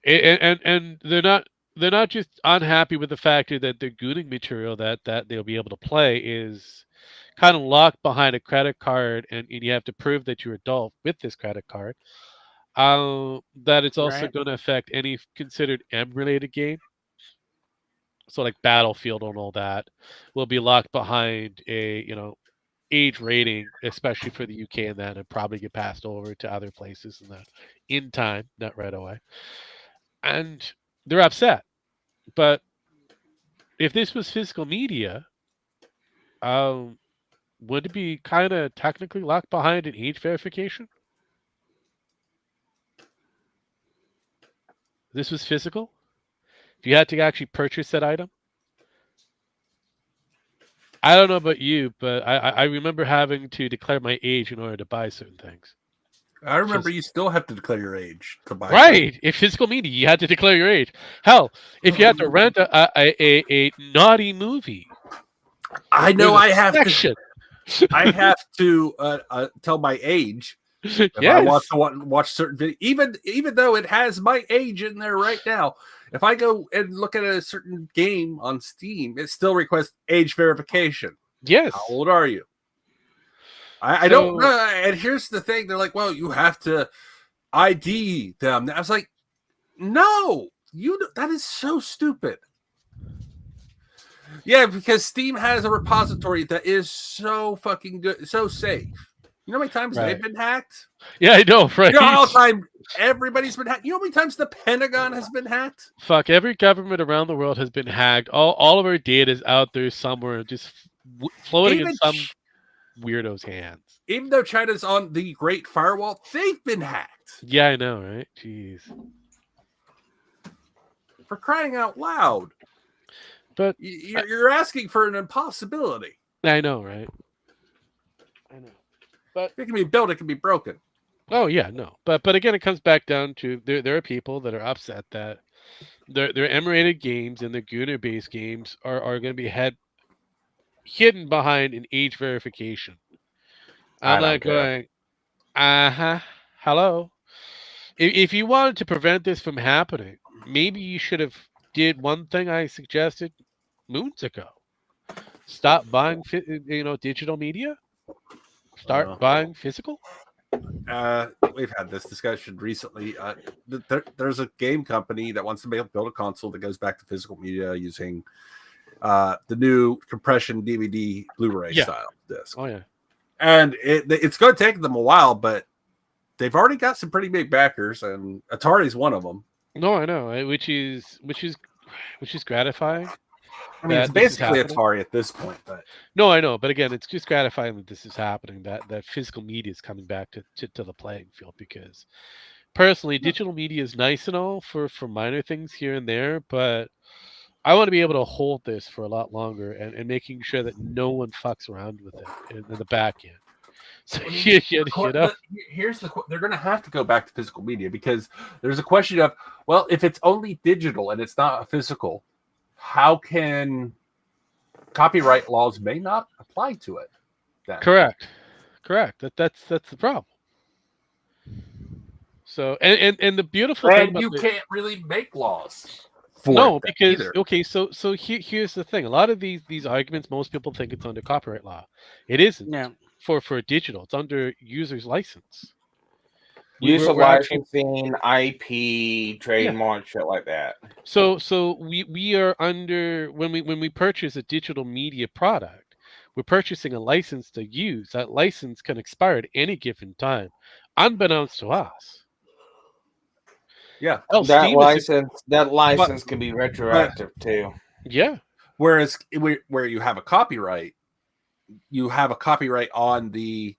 and they're not just unhappy with the fact that the gooning material that they'll be able to play is kind of locked behind a credit card, and you have to prove that you're adult with this credit card. That it's also Right. going to affect any considered M-related game. So like Battlefield and all that will be locked behind a age rating, especially for the UK, and that and probably get passed over to other places and that in time, not right away. And they're upset. But if this was physical media, um, would it be kind of technically locked behind an age verification? This was physical. If you had to actually purchase that item, I don't know about you, but I remember having to declare my age in order to buy certain things. I remember you still have to declare your age to buy. Right. In physical media, you had to declare your age. Hell, if you had to rent a naughty movie, I know there's a I have section. to. I have to tell my age if I Yes. want to watch certain video, even though it has my age in there right now. If I go and look at a certain game on Steam, it still requests age verification. Yes. How old are you? I don't know. And here's the thing: they're like, "Well, you have to ID them." I was like, "No, that is so stupid." Yeah, because Steam has a repository that is so fucking good, so safe. You know how many times they've been hacked? Yeah, I know, right? You know how many times everybody's been hacked? You know how many times the Pentagon has been hacked? Fuck, every government around the world has been hacked. All of our data is out there somewhere, just floating in some weirdo's hands. Even though China's on the Great Firewall, they've been hacked. Yeah, I know, right? Jeez. For crying out loud. But you're asking for an impossibility. I know, right? I know. But it can be built, it can be broken. Oh yeah, no. But again, it comes back down to there are people that are upset that their M-rated games and their GNF-based games are going to be hidden behind an age verification. I'm like going, hello. If you wanted to prevent this from happening, maybe you should have did one thing I suggested moons ago. Stop buying digital media. Start buying physical. We've had this discussion recently. There's a game company that wants to build a console that goes back to physical media using the new compression DVD Blu-ray style disc. Oh yeah, and it's going to take them a while, but they've already got some pretty big backers, and Atari's one of them. No, I know, which is gratifying. I mean, it's basically Atari at this point, but no, I know, but again, it's just gratifying that this is happening. That physical media is coming back to the playing field, because personally, digital media is nice and all for minor things here and there, but I want to be able to hold this for a lot longer and making sure that no one fucks around with it in the back end. So here's they're going to have to go back to physical media, because there's a question of, well, if it's only digital and it's not physical, how can copyright laws may not apply to it? Then? Correct. That's the problem. So and the beautiful thing about you can't really make laws. No, because so here's the thing. A lot of these arguments, most people think it's under copyright law. It isn't. Yeah. For digital, it's under user's license. Use of licensing, IP, trademark, shit like that. So we are under, when we purchase a digital media product, we're purchasing a license to use. That license can expire at any given time, unbeknownst to us. Yeah, that license can be retroactive too. Yeah. Whereas where you have a copyright, on the.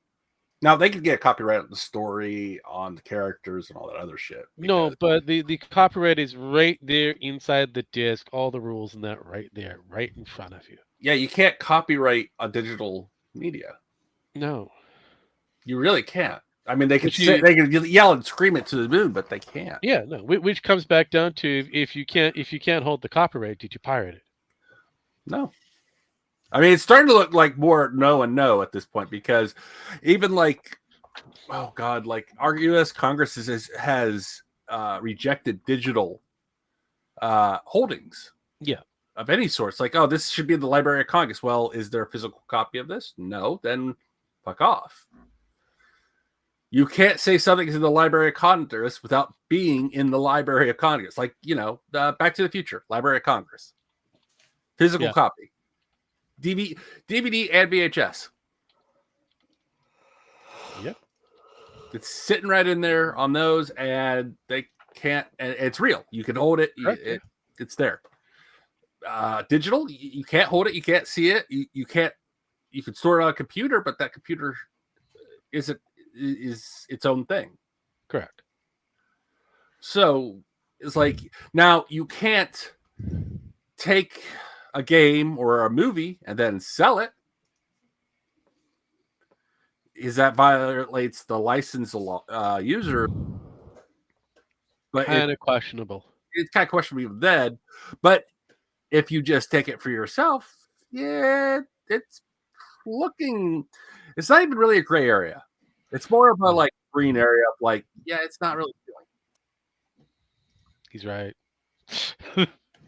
Now they could get a copyright on the story, on the characters, and all that other shit. No, but the copyright is right there inside the disc. All the rules in that right there, right in front of you. Yeah, you can't copyright a digital media. No, you really can't. I mean, they could yell and scream it to the moon, but they can't. Yeah, no. Which comes back down to, if you can't hold the copyright, did you pirate it? No. I mean, it's starting to look like more no and no at this point, because even like, oh God, like our U.S. Congress has rejected digital holdings. Yeah. Of any sorts. Like, oh, this should be in the Library of Congress. Well, is there a physical copy of this? No, then fuck off. You can't say something is in the Library of Congress without being in the Library of Congress. Like, Back to the Future, Library of Congress. Physical copy. DVD and VHS. Yep. It's sitting right in there on those, and they can't, and it's real. You can hold it. It's there. Digital, you can't hold it. You can't see it. You you could store it on a computer, but that computer is its own thing. Correct. So it's like now you can't take a game or a movie and then sell it. Is that violates the license user? But Kind of questionable. It's kind of questionable then. But if you just take it for yourself, yeah, it's looking. It's not even really a gray area. It's more of a like green area of like, yeah, it's not really feeling. He's right. I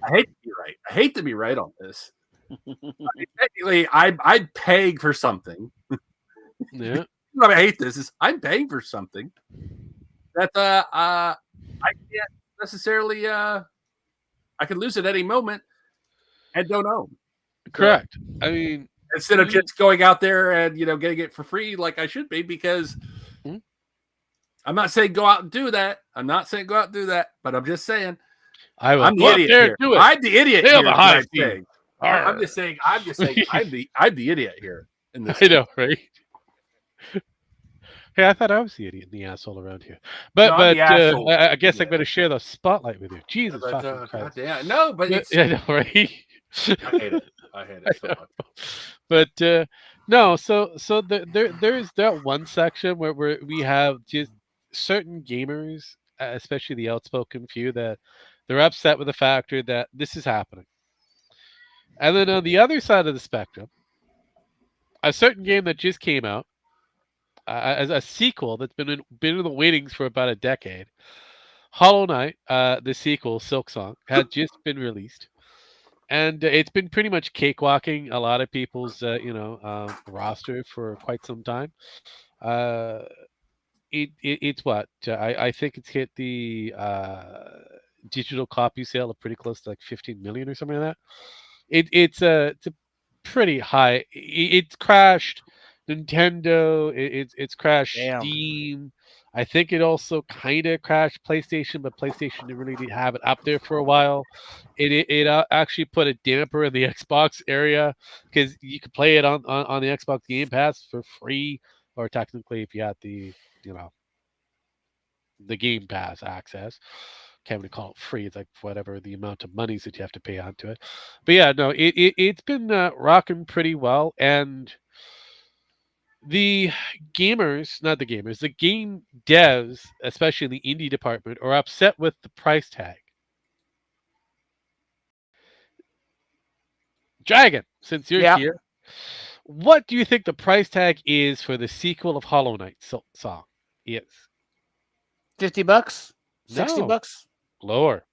hate to be right. I hate to be right on this. Technically, I'm paying for something. Yeah. I hate this. Is I'm paying for something that I can't necessarily I could lose at any moment and don't own. Correct. I mean, instead of just going out there and getting it for free like I should be, because I'm not saying go out and do that. I'm not saying go out and do that, but I'm just saying I'm the idiot here. I'm the idiot here. I'm just saying I'm the idiot here in this. I know, right? Hey, I thought I was the idiot and the asshole around here, but I guess I'm going to share the spotlight with you. Jesus fucking Christ! No, but it's, I know, right? I hate it so much. But no, so there's that one section where we have just certain gamers, especially the outspoken few, that they're upset with the factor that this is happening. And then on the other side of the spectrum, a certain game that just came out as a sequel that's been in the waiting for about a decade, Hollow Knight, the sequel, Silk Song, had just been released. And it's been pretty much cakewalking a lot of people's, roster for quite some time. It's what I think it's hit the digital copy sale of pretty close to like 15 million or something like that. It's a pretty high. It's crashed Nintendo. It's crashed Steam. I think it also kind of crashed PlayStation, but PlayStation didn't really have it up there for a while. It actually put a damper in the Xbox area because you could play it on the Xbox Game Pass for free, or technically if you had the Game Pass access. Can't really call it free. It's like whatever the amount of monies that you have to pay onto it. But yeah, no, it's been rocking pretty well, and the gamers, not the gamers, the game devs, especially in the indie department, are upset with the price tag. Dragon, since you're here, what do you think the price tag is for the sequel of Hollow Knight Song? Is $50? $60? No. Lower.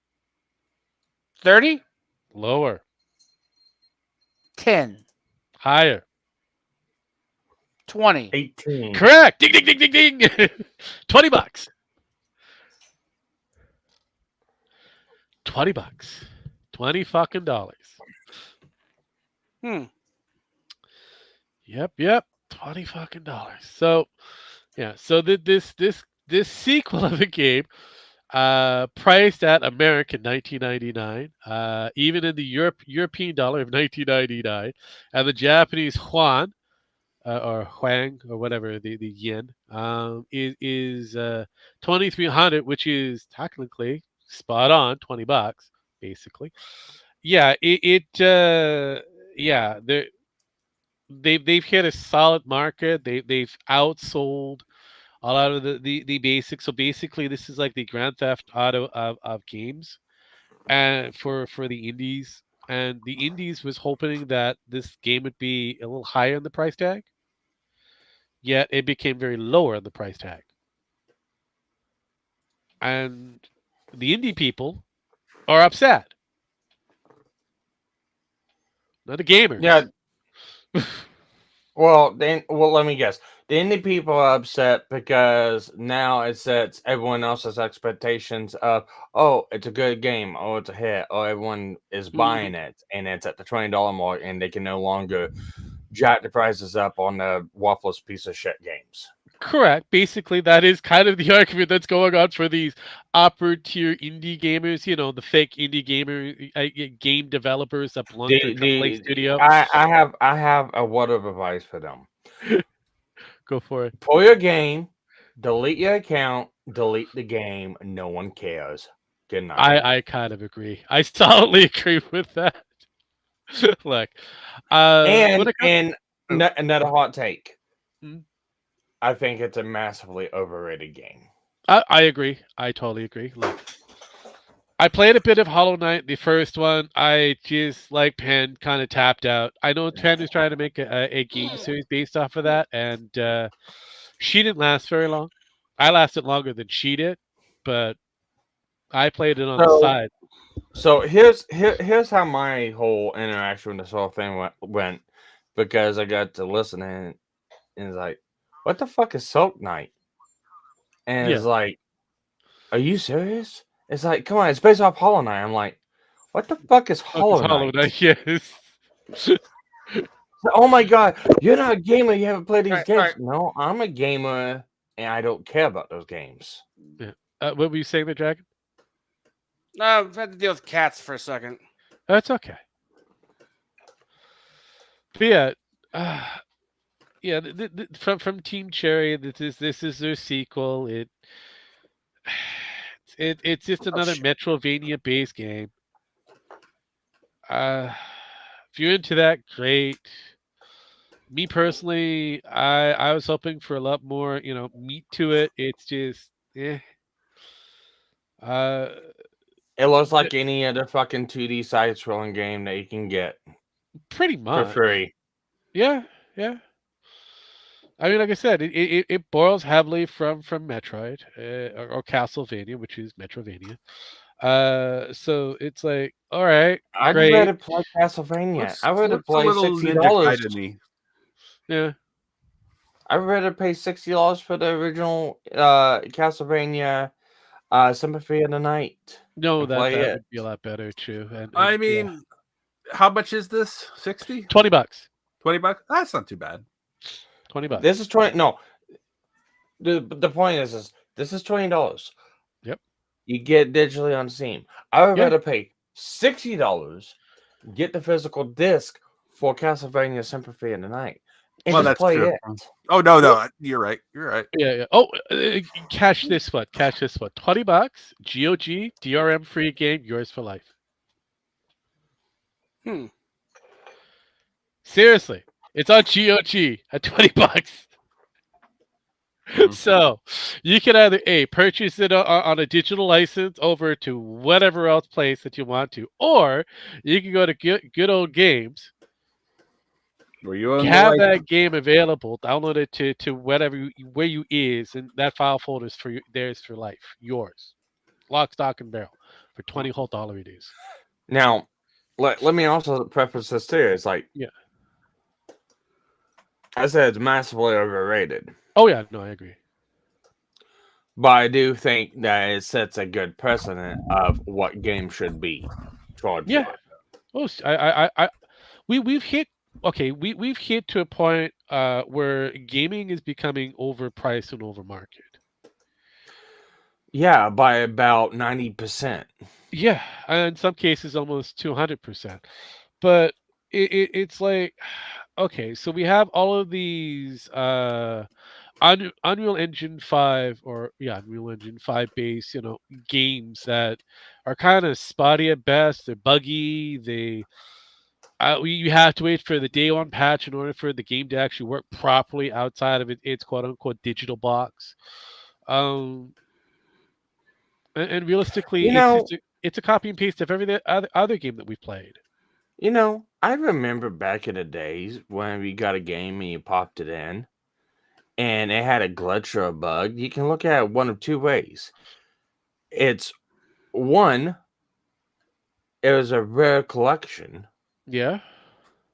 30? Lower. 10. Higher. 20. 18. Correct. Ding, ding, ding, ding, ding. $20. $20. $20 fucking dollars. Yep. $20 fucking dollars. So, yeah. So this sequel of the game, priced at American $19.99, even in the European dollar of $19.99, and the Japanese yuan, or huang, or whatever the yen, is 2,300, which is technically spot on, $20 basically. Yeah, they've hit a solid market. They've outsold a lot of the basics. So basically, this is like the Grand Theft Auto of games, and for the indies. And the indies was hoping that this game would be a little higher in the price tag. Yet it became very lower in the price tag. And the indie people are upset. Not the gamers. Yeah. Well, let me guess. The indie people are upset because now it sets everyone else's expectations of, oh, it's a good game, oh, it's a hit, oh, everyone is buying it, and it's at the $20 mark, and they can no longer jack the prices up on the worthless piece of shit games. Correct. Basically, that is kind of the argument that's going on for these upper tier indie gamers. You know, the fake indie game developers that belong to a AAA studio. I have a word of advice for them. Go for it. Pull your game, delete your account, delete the game. No one cares. Good night. I kind of agree. I solidly agree with that. Look, when it comes, Another hot take. Mhm. I think it's a massively overrated game. I agree. I totally agree. Look, I played a bit of Hollow Knight, the first one. I just, like Penn, kind of tapped out. I know Penn was trying to make a game series based off of that, and she didn't last very long. I lasted longer than she did, but I played it on the side. So here's how my whole interaction with this whole thing went, because I got to listen and it's like, what the fuck is Silk Knight? And Yeah. it's like, are you serious? It's like, come on, it's based off Hollow Knight. I'm like, what the fuck is Hollow Knight? Yes. Oh my god, you're not a gamer. You haven't played these Right, games. right. No, I'm a gamer, and I don't care about those games. Yeah. What were you saying, the dragon? I've had to deal with cats for a second. That's okay. But yeah, yeah. From Team Cherry, this is their sequel. It's just another Metrovania based game. If you're into that, great. Me personally, I was hoping for a lot more, meat to it. It's just, eh. It looks like any other fucking 2D side-scrolling game that you can get Pretty much for free. Yeah. I mean, like I said, it borrows heavily from Metroid or Castlevania, which is Metrovania. So it's like, all right, I'd great. rather play Castlevania. I would have played $60. Yeah. I'd rather pay $60 for the original Castlevania Sympathy of the Night. No, that would be a lot better too. And I mean, how much is this? 60? $20. $20? That's not too bad. $20. This is 20. No, the point is this is $20. Yep. You get digitally on Steam. I would rather pay $60, get the physical disc for Castlevania Sympathy of the Night, and Well, just that's play true. it. Oh no, you're right. You're right. Yeah. Oh, catch this one. $20. GOG DRM free game, yours for life. Seriously, it's on GOG at $20. So you can either purchase it on a digital license over to whatever else place that you want to, or you can go to good old games. Have that game available, download it to where you is, and that file folder is theirs for life, yours, lock, stock, and barrel for $20 whole it is. Now, let me also preface this too. It's like, I said it's massively overrated. Oh yeah, no, I agree. But I do think that it sets a good precedent of what games should be. Yeah. Oh, we've hit we've hit to a point where gaming is becoming overpriced and overmarketed. Yeah, by about 90%. Yeah, in some cases almost 200%. But it's like, okay, so we have all of these Unreal Engine 5 Unreal Engine 5 based, games that are kind of spotty at best. They're buggy. You have to wait for the day one patch in order for the game to actually work properly outside of its quote unquote digital box. And realistically, it's a copy and paste of every other game that we've played. I remember back in the days when we got a game and you popped it in and it had a glitch or a bug. You can look at it one of two ways. It's one, it was a rare collection. Yeah.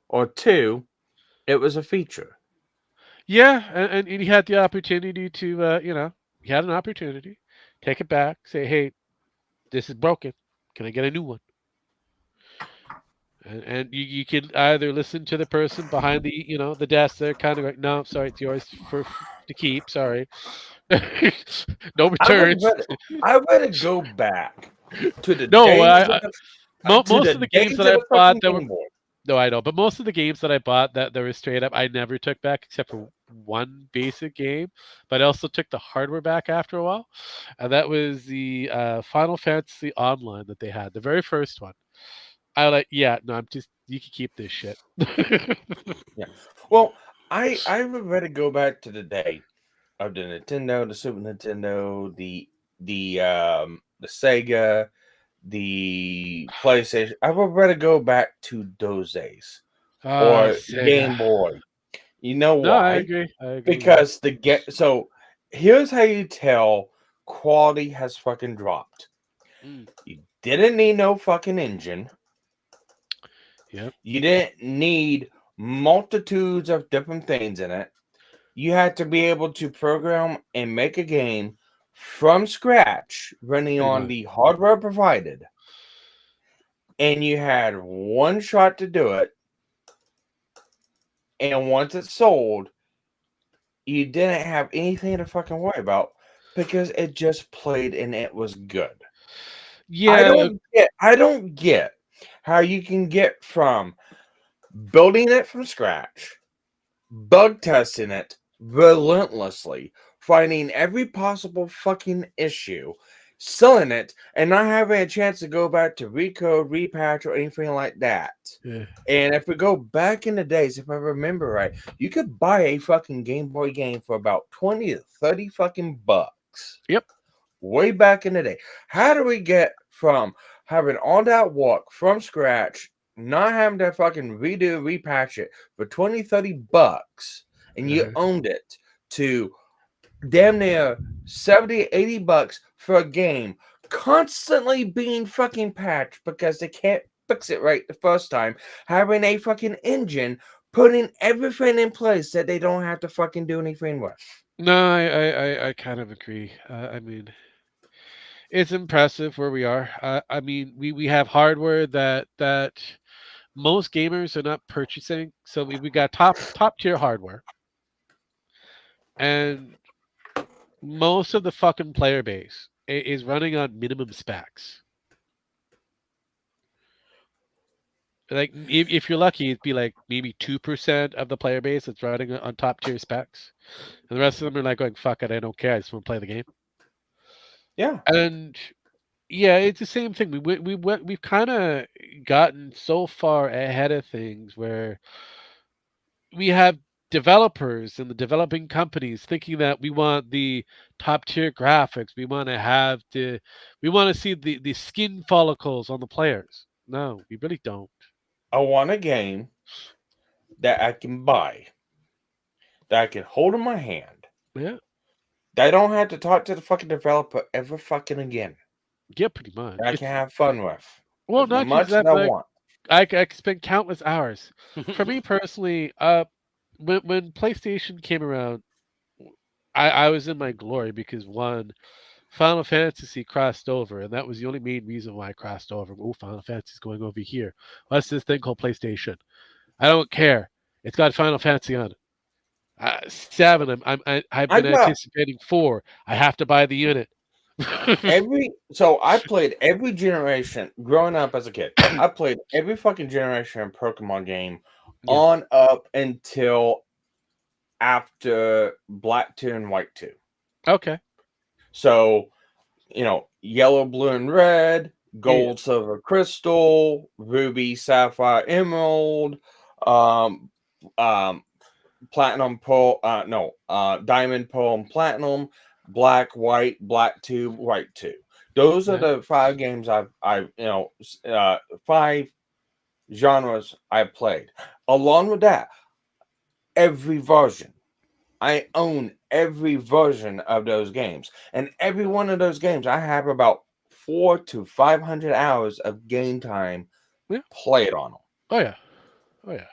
Or two, it was a feature. Yeah, and you had the opportunity to, you had an opportunity, take it back, say, hey, this is broken. Can I get a new one? And you can either listen to the person behind the, the desk. They're kind of like, no, sorry, it's yours for to keep. Sorry. No I returns. would rather go back to the No, days of the most of the games that I fucking bought that were Game Boy. no, I know, but most of the games that I bought that were straight up, I never took back except for one basic game. But I also took the hardware back after a while, and that was the Final Fantasy Online that they had, the very first one. I like, yeah, no, I'm just you can keep this shit. Yeah. Well, I would rather go back to the day of the Nintendo, the Super Nintendo, the Sega, the PlayStation. I would rather go back to those days or Sega. Game Boy. You know No, I why? agree. I agree. Because so here's how you tell quality has fucking dropped. Mm. You didn't need no fucking engine. Yep. You didn't need multitudes of different things in it. You had to be able to program and make a game from scratch running Pretty on much. the hardware provided. And you had one shot to do it. And once it sold, you didn't have anything to fucking worry about because it just played and it was good. Yeah. I don't get how you can get from building it from scratch, bug testing it relentlessly, finding every possible fucking issue, selling it, and not having a chance to go back to recode, repatch, or anything like that. Yeah. And if we go back in the days, if I remember right, you could buy a fucking Game Boy game for about 20 to 30 fucking bucks. Yep. Way back in the day. How do we get from having all that work from scratch, not having to fucking repatch it for 20, 30 bucks, and you owned it, to damn near 70, 80 bucks for a game constantly being fucking patched because they can't fix it right the first time, having a fucking engine, putting everything in place that they don't have to fucking do anything with. No, I kind of agree. I mean, it's impressive where we are. I mean, we have hardware that most gamers are not purchasing. So we got top tier hardware, and most of the fucking player base is running on minimum specs. Like if you're lucky, it'd be like maybe 2% of the player base that's running on top tier specs, and the rest of them are like going, "Fuck it, I don't care. I just want to play the game." Yeah. And yeah, it's the same thing. We've kind of gotten so far ahead of things where we have developers and the developing companies thinking that we want the top tier graphics. We want to see the skin follicles on the players. No, we really don't. I want a game that I can buy, that I can hold in my hand, Yeah, that I don't have to talk to the fucking developer ever fucking again, yeah, pretty much. that I can have fun with Well, as not just much as that, I but want. I could spend countless hours. For me personally, when PlayStation came around, I was in my glory because one, Final Fantasy crossed over, and that was the only main reason why I crossed over. Oh, Final Fantasy's going over here. What's this thing called PlayStation? I don't care. It's got Final Fantasy on it. 7. I've I been got anticipating 4. I have to buy the unit. so I played every generation growing up as a kid. I played every fucking generation of Pokemon game Yeah. on up until after Black 2 and White 2. Okay. So, yellow, blue, and red, gold, silver, crystal, ruby, sapphire, emerald, um, platinum, pearl, diamond, pearl, and platinum, black, white, black 2, white 2. Those are Yeah. the 5 games I 5 genres I played. Along with that, every version. I own every version of those games. And every one of those games, I have about 400 to 500 hours of game time Yeah. played on them. Oh yeah. Oh yeah.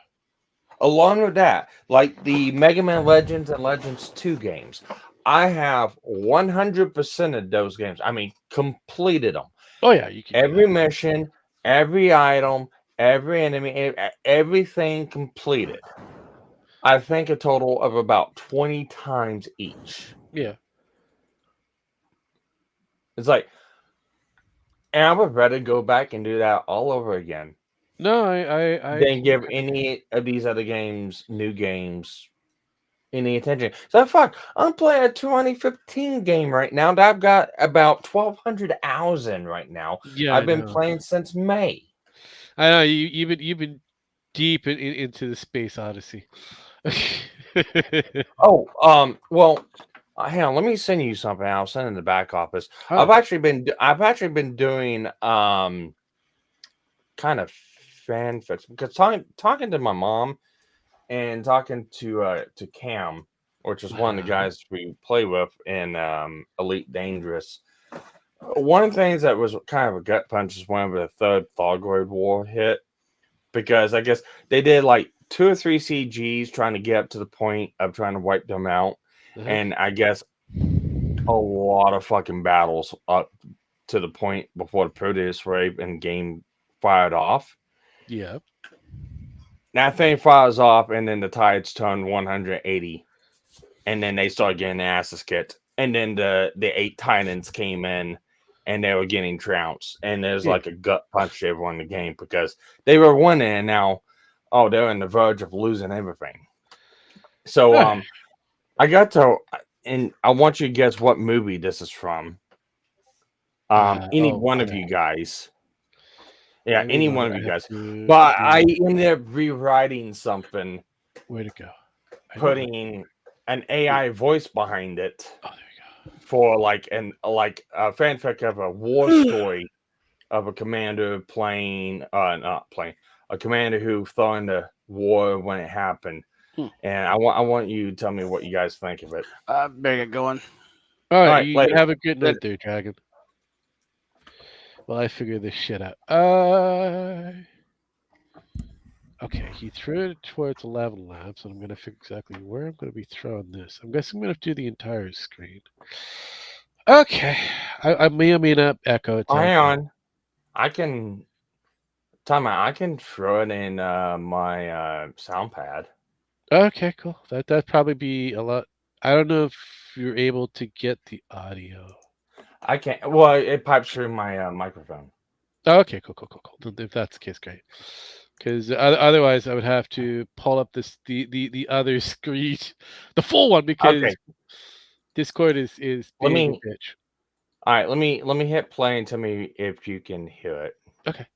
Along with that, like the Mega Man Legends and Legends 2 games, I have 100% of those games. I mean, completed them. Oh yeah. You can do Every that. mission, every item, every enemy, everything completed. I think a total of about 20 times each. Yeah. It's like, and I would rather go back and do that all over again No, I than give any of these other games, new games, any attention. So fuck, I'm playing a 2015 game right now that I've got about 1,200 hours in right now. yeah, I've I been know. playing since May. I know you've been deep into the Space Odyssey. Oh, well, hang on. Let me send you something. I'll send in the back office. Oh. I've actually been doing kind of fanfics because talking to my mom and talking to Cam, which is one of the guys we play with in Elite Dangerous. One of the things that was kind of a gut punch is whenever the third Thargoid War hit, because I guess they did like 2 or 3 CGs trying to get up to the point of trying to wipe them out, and I guess a lot of fucking battles up to the point before the Proteus rape and game fired off. Yeah. That thing fires off, and then the tides turn 180, and then they start getting their asses kicked. And then the 8 Titans came in, and they were getting trounced. And there's like a gut punch to everyone in the game because they were winning, and now, they're on the verge of losing everything. So, I got to, and I want you to guess what movie this is from. Any one of you guys. Yeah, any one of you guys. But I ended up rewriting something. Way to go. Putting an AI voice behind it. Oh, there you go. For a fanfic of a war story of a commander a commander who fell into war when it happened. And I want you to tell me what you guys think of it. Better get going. All right, you later. have a good night there, Dragon. Well, I figure this shit out. Okay, he threw it towards the lava lamp, so I'm going to figure exactly where I'm going to be throwing this. I'm guessing I'm going to do the entire screen. Okay, I may or may not echo it. Hang on. I can throw it in my sound pad. Okay, cool. That'd probably be a lot. I don't know if you're able to get the audio. I can't. Well, it pipes through my microphone. Okay, cool. If that's the case, great. Because otherwise, I would have to pull up the other screen, the full one, because Discord is being a bitch. All right, let me hit play and tell me if you can hear it. Okay.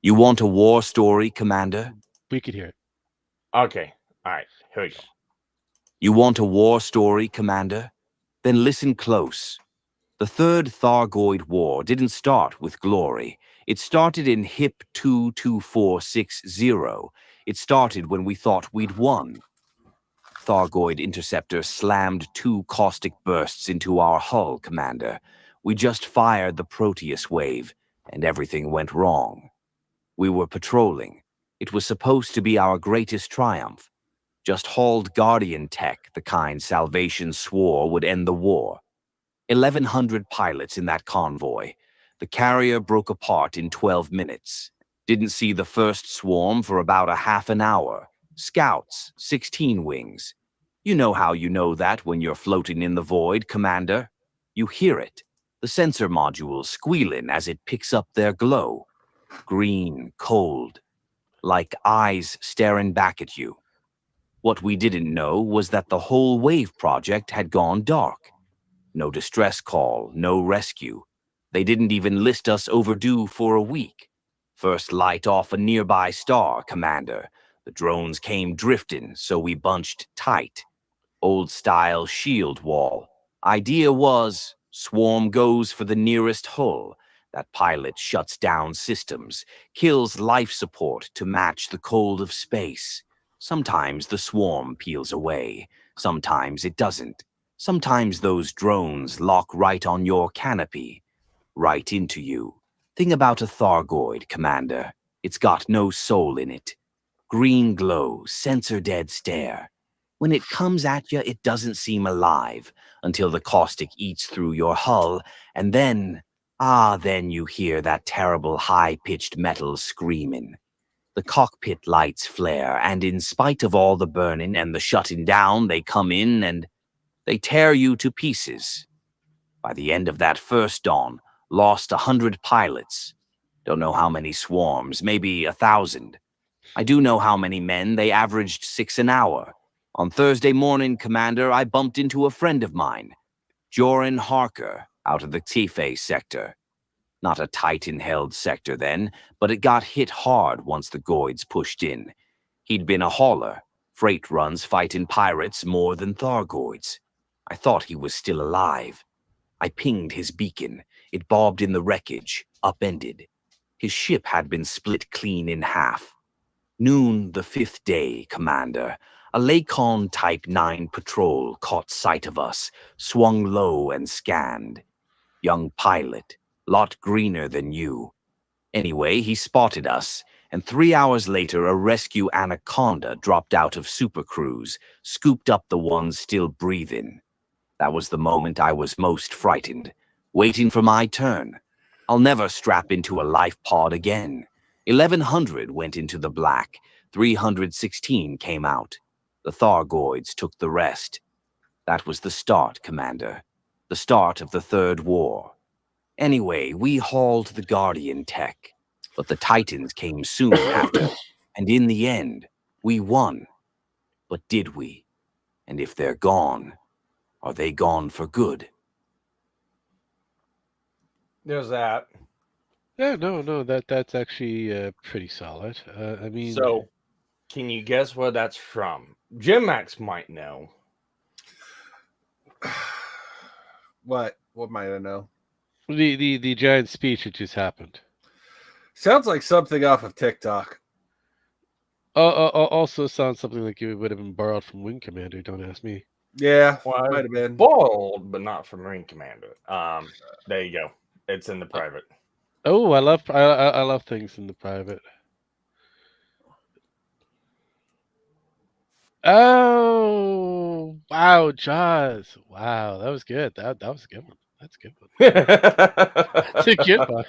You want a war story, Commander? We could hear it. Okay. All right. Here we go. You want a war story, Commander? Then listen close. The Third Thargoid War didn't start with glory. It started in HIP 22460. It started when we thought we'd won. Thargoid Interceptor slammed 2 caustic bursts into our hull, Commander. We just fired the Proteus wave, and everything went wrong. We were patrolling. It was supposed to be our greatest triumph. Just hauled Guardian tech, the kind Salvation swore would end the war. 1,100 pilots in that convoy. The carrier broke apart in 12 minutes. Didn't see the first swarm for about a half an hour. Scouts, 16 wings. You know how you know that when you're floating in the void, Commander. You hear it. The sensor module squealing as it picks up their glow. Green, cold, like eyes staring back at you. What we didn't know was that the whole wave project had gone dark. No distress call, no rescue. They didn't even list us overdue for a week. First light off a nearby star, Commander. The drones came drifting, so we bunched tight. Old-style shield wall. Idea was, swarm goes for the nearest hull. That pilot shuts down systems, kills life support to match the cold of space. Sometimes the swarm peels away. Sometimes it doesn't. Sometimes those drones lock right on your canopy. Right into you. Think about a Thargoid, Commander. It's got no soul in it. Green glow, sensor-dead stare. When it comes at you, it doesn't seem alive until the caustic eats through your hull, and then you hear that terrible high-pitched metal screaming. The cockpit lights flare, and in spite of all the burning and the shutting down, they come in and they tear you to pieces. By the end of that first dawn, lost 100 pilots. Don't know how many swarms, maybe 1,000. I do know how many men. They averaged 6 an hour. On Thursday morning, Commander, I bumped into a friend of mine, Joran Harker, out of the Tife sector. Not a Titan-held sector then, but it got hit hard once the Goids pushed in. He'd been a hauler, freight runs fighting pirates more than Thargoids. I thought he was still alive. I pinged his beacon. It bobbed in the wreckage, upended. His ship had been split clean in half. Noon the 5th day, Commander. A Lakon Type 9 patrol caught sight of us, swung low and scanned. Young pilot, lot greener than you. Anyway, he spotted us, and 3 hours later a rescue Anaconda dropped out of Super Cruise, scooped up the ones still breathing. That was the moment I was most frightened, waiting for my turn. I'll never strap into a life pod again. 1,100 went into the black, 316 came out. The Thargoids took the rest. That was the start, Commander. The start of the Third War. Anyway, we hauled the Guardian tech, but the Titans came soon after, and in the end, we won. But did we? And if they're gone, are they gone for good? There's that. Yeah, no, that's actually pretty solid. I mean, So, can you guess where that's from? Jim Max might know. What might I know? the giant speech that just happened. Sounds like something off of TikTok. Also sounds something like it would have been borrowed from Wing Commander. Don't ask me. Yeah, Well, might have been. Boiled, but not from Marine Commander. There you go. It's in the private. Oh, I love things in the private. Oh wow, Jaws! Wow, that was good. That was a good one. That's a good one. That's a good one.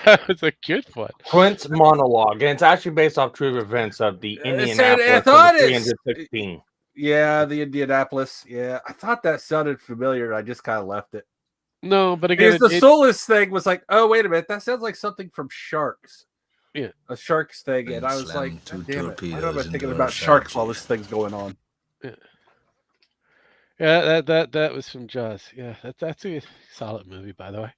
That was a good one. Quint's monologue, and it's actually based off true events of the I Indianapolis thought of the it's 316. yeah, the Indianapolis. Yeah, I thought that sounded familiar. I just kind of left it. No, but again, Because the Solus thing was like, oh wait a minute, that sounds like something from Sharks. Yeah, a Sharks thing, Been and I was slammed like, two God damn it, why am I torpedoes thinking into about a Sharks while shark this thing's going on? yeah, that was from Jaws. Yeah, that's a solid movie, by the way.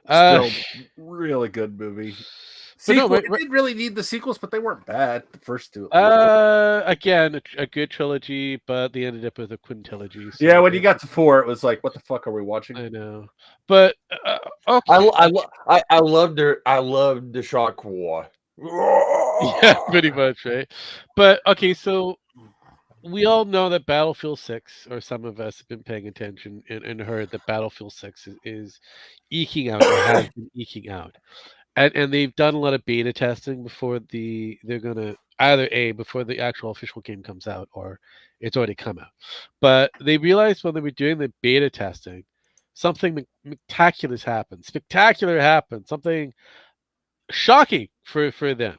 Still, really good movie. But no, Sequel, it didn't really need the sequels, but they weren't bad. The first two. again, a good trilogy, but they ended up with a quintilogy. So Yeah, when you got to 4, it was like, what the fuck are we watching? I know, but okay. I loved the Shark War. Yeah, pretty much, right? But okay, so we all know that Battlefield 6, or some of us have been paying attention and heard that Battlefield 6 is eking out or has been eking out. And they've done a lot of beta testing before they're gonna either before the actual official game comes out, or it's already come out. But they realized when they were doing the beta testing, something spectacular happened, something shocking for them.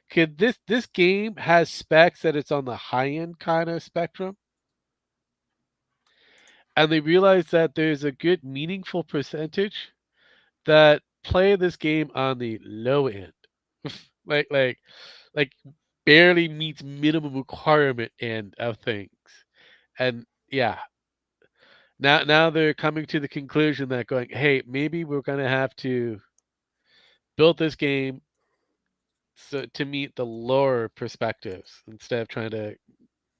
Could this game has specs that it's on the high end kind of spectrum, and they realized that there's a good meaningful percentage that play this game on the low end, like barely meets minimum requirement end of things. And yeah, now they're coming to the conclusion that going, hey, maybe we're gonna have to build this game so to meet the lower perspectives instead of trying to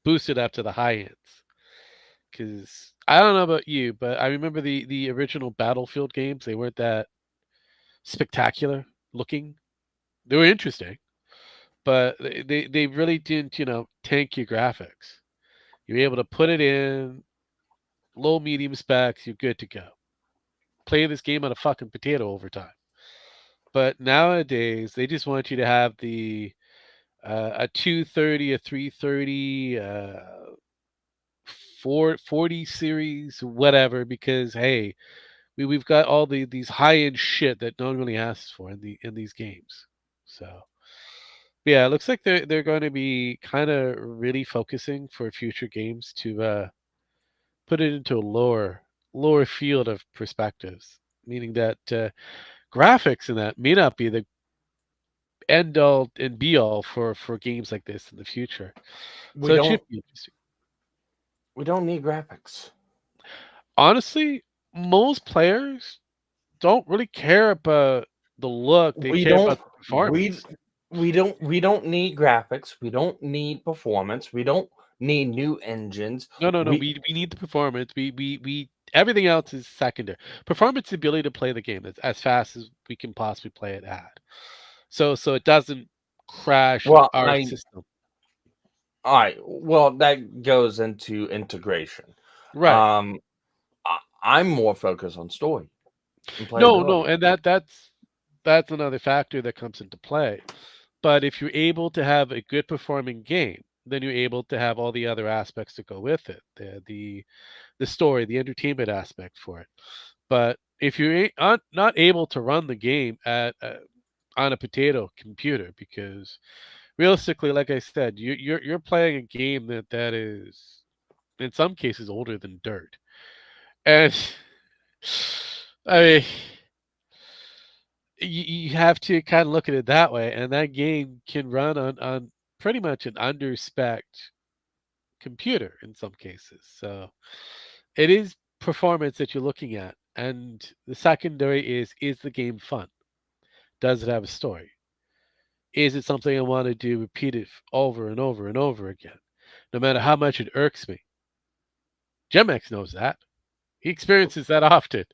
boost it up to the high ends. Because I don't know about you, but I remember the original Battlefield games. They weren't that spectacular looking. They were interesting, but they really didn't, tank your graphics. You're able to put it in low medium specs. You're good to go. Play this game on a fucking potato over time. But nowadays, they just want you to have a 230, a 330, 440 series, whatever. Because hey, we've got all these high end shit that no one really asks for in these games. So But yeah, it looks like they're going to be kind of really focusing for future games to put it into a lower field of perspectives, meaning that graphics in that may not be the end all and be all for games like this in the future. We So it should don't be interesting. we don't need graphics. Honestly, most players don't really care about the look; they We care don't about the we performance. we don't need graphics. We don't need performance. We don't need new engines. No, no, no. We We need the performance. We everything else is secondary. Performance, the ability to play the game as fast as we can possibly play it at. So it doesn't crash well, our I system. all right. Well, that goes into integration. Right. Um, I'm more focused on story and No, no, playability. and that's another factor that comes into play. But if you're able to have a good performing game, then you're able to have all the other aspects that go with it. The story, the entertainment aspect for it. But if you're not able to run the game at on a potato computer, because realistically, like I said, you're playing a game that is in some cases older than dirt, and I mean, you have to kind of look at it that way, and that game can run on pretty much an under spec computer in some cases. So it is performance that you're looking at, and the secondary is the game fun? Does it have a story? Is it something I want to do repeated over and over and over again, no matter how much it irks me? Gemex knows that. He experiences that often.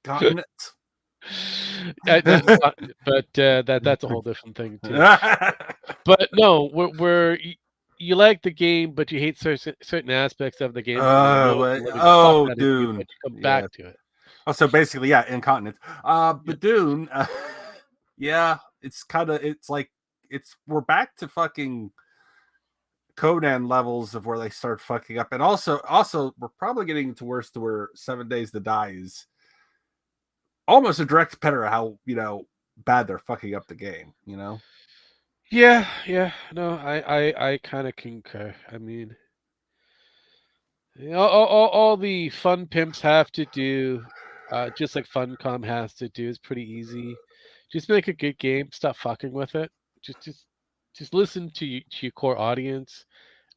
Gotten it. That's a whole different thing too. But no, you like the game, but you hate certain aspects of the game that you know can literally fuck Oh, out of you, Dune. but you come Yeah. back to it. Oh, so basically, yeah, incontinence. Yeah. But Dune, yeah, it's like we're back to fucking Conan levels of where they start fucking up, and also we're probably getting to worse to where 7 Days to Die is almost a direct competitor of how bad they're fucking up the game. Yeah. No, I kind of concur. I mean, all the fun pimps have to do, just like Funcom has to do, is pretty easy. Just make a good game. Stop fucking with it. Just listen to your core audience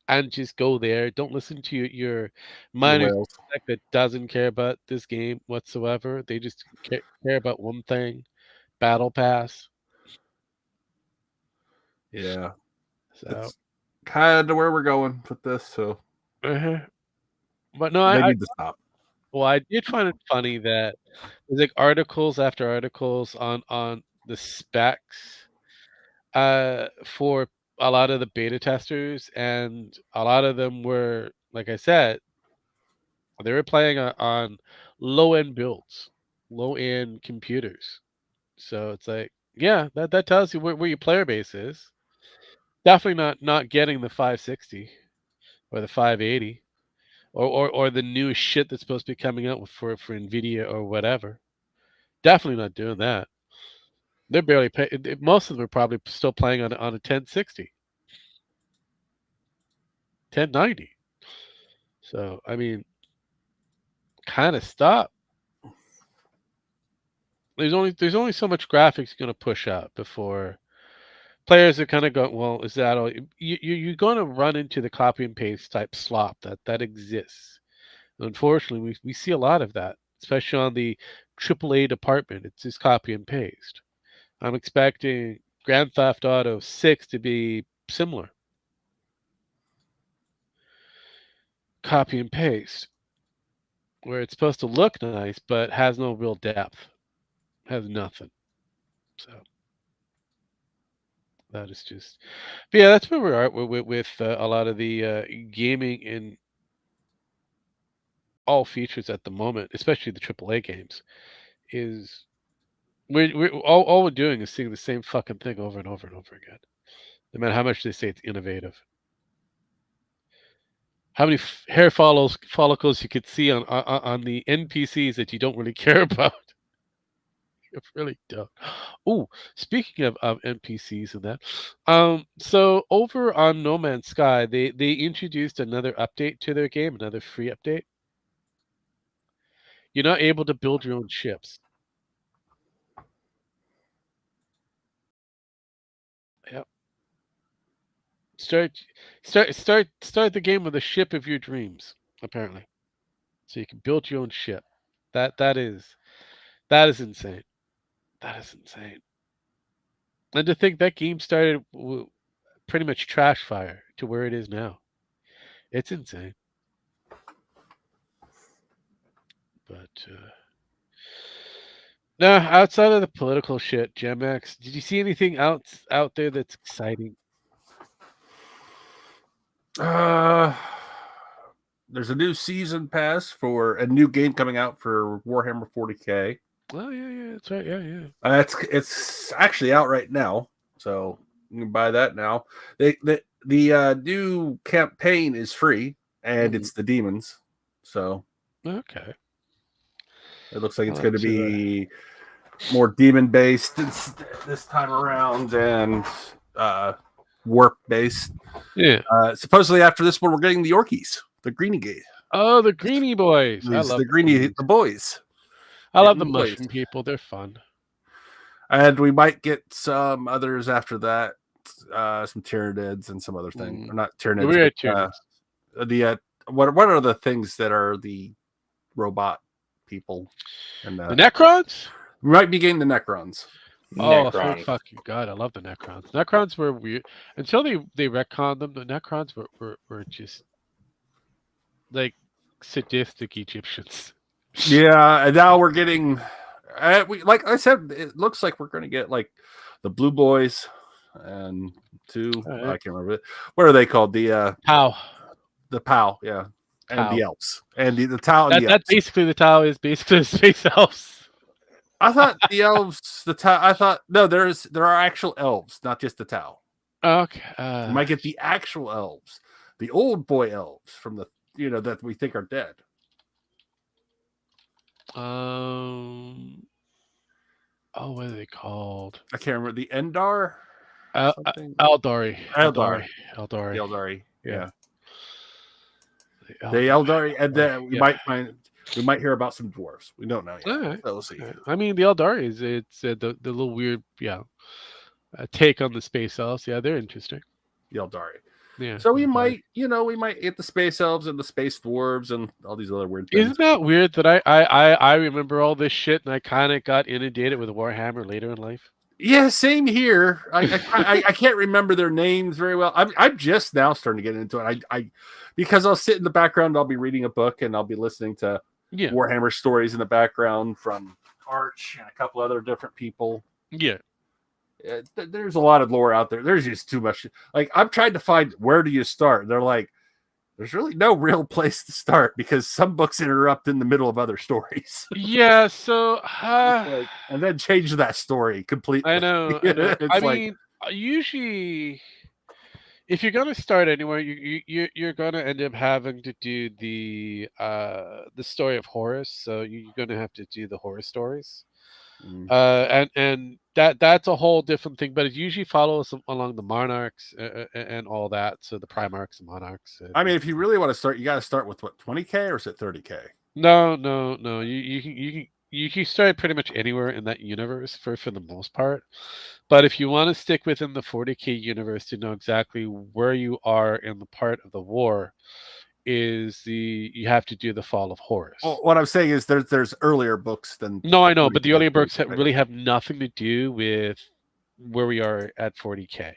and just go there. Don't listen to your The minor whales. spec that doesn't care about this game whatsoever. They just care about one thing: battle pass. Yeah, So, that's kind of where we're going with this. So uh but no, they I need to stop. well, I did find it funny that there's like articles after articles on the specs for a lot of the beta testers, and a lot of them were, like I said, they were playing on low end builds, low end computers. So it's like, yeah, that tells you where your player base is. Definitely not getting the 560 or the 580 or the new shit that's supposed to be coming out for Nvidia or whatever. Definitely not doing that. They're barely pay, most of them are probably still playing on a 1060, 1090. So I mean, kind of stop. There's only so much graphics you're going to push out before players are kind of going, well, is that all? You're going to run into the copy and paste type slop that exists. Unfortunately, we see a lot of that, especially on the AAA department. It's just copy and paste. I'm expecting Grand Theft Auto 6 to be similar. Copy and paste, where it's supposed to look nice, but has no real depth, has nothing. So that is just, but yeah, that's where we are with a lot of the gaming in all features at the moment, especially the AAA games. Is all we're doing is seeing the same fucking thing over and over and over again. No matter how much they say it's innovative. How many hair follicles you could see on the NPCs that you don't really care about? really don't. Oh, speaking of NPCs and that, so over on No Man's Sky, they introduced another update to their game, another free update. You're not able to build your own ships. Yep. Start the game with a ship of your dreams, apparently. So you can build your own ship. That is insane. That is insane. And to think that game started pretty much trash fire to where it is now. It's insane. But no, outside of the political shit, GemX, did you see anything out there that's exciting? There's a new season pass for a new game coming out for Warhammer 40K. Oh yeah, that's right. Yeah. It's actually out right now, so you can buy that now. The new campaign is free, and it's the demons. So Okay. it looks like it's I'll going to have to, be more demon based this time around, and warp based. Yeah. Supposedly after this one, we're getting the Orkies, the Greenie Gate. Oh, the Greenie boys. I love the Greenie, the boys. I love the the boys. mushroom people. They're fun. And we might get some others after that, some Tyranids and some other thing. Or not Tyranids. We had Tyranids. What are the things that are the robot people? And The Necrons? we might be getting the Necrons. Oh, for fucking God, I love the Necrons. Necrons were weird until they retconned them. The Necrons were just like sadistic Egyptians. Yeah, and now we're getting. Like I said, it looks like we're going to get like the Blue Boys and I can't remember it. What are they called? The Tau. The POW, yeah, and Tau. the elves, and the Tau. And That's basically the Tau is basically the space elves. I thought the elves, the Tau. I thought no, there are actual elves, not just the Tau. Okay, You might get the actual elves, the old boy elves from the that we think are dead. Oh, what are they called? I can't remember the Endar. Eldari. Eldari. Yeah. The Eldari. Eldari, and then we might hear about some dwarves. We don't know yet. All right. So we'll see. I mean, the Eldari it's the little weird take on the space elves. Yeah, they're interesting. The Eldari. Yeah. So we might get the space elves and the space dwarves and all these other weird things. Isn't that weird that I remember all this shit and I kind of got inundated with Warhammer later in life? Yeah, same here. I can't remember their names very well. I'm just now starting to get into it. Because I'll sit in the background, and I'll be reading a book and I'll be listening to Warhammer stories in the background from Arch and a couple other different people. Yeah. There's a lot of lore out there. There's just too much. Like I'm trying to find where do you start. They're like, there's really no real place to start because some books interrupt in the middle of other stories. Yeah. So, and then change that story completely. I know. I mean, usually, if you're gonna start anywhere, you're gonna end up having to do the story of Horus. So you're gonna have to do the Horus stories. And that's a whole different thing, but it usually follows along the monarchs and all that. So the primarchs and monarchs. I mean, if you really want to start, you got to start with what 20K or is it 30K? No. You can start pretty much anywhere in that universe for the most part. But if you want to stick within the 40K universe to know exactly where you are in the part of the war, you have to do the Fall of Horus. Well, what I'm saying is there's earlier books than. No, I know, but the earlier books really have nothing to do with where we are at 40K,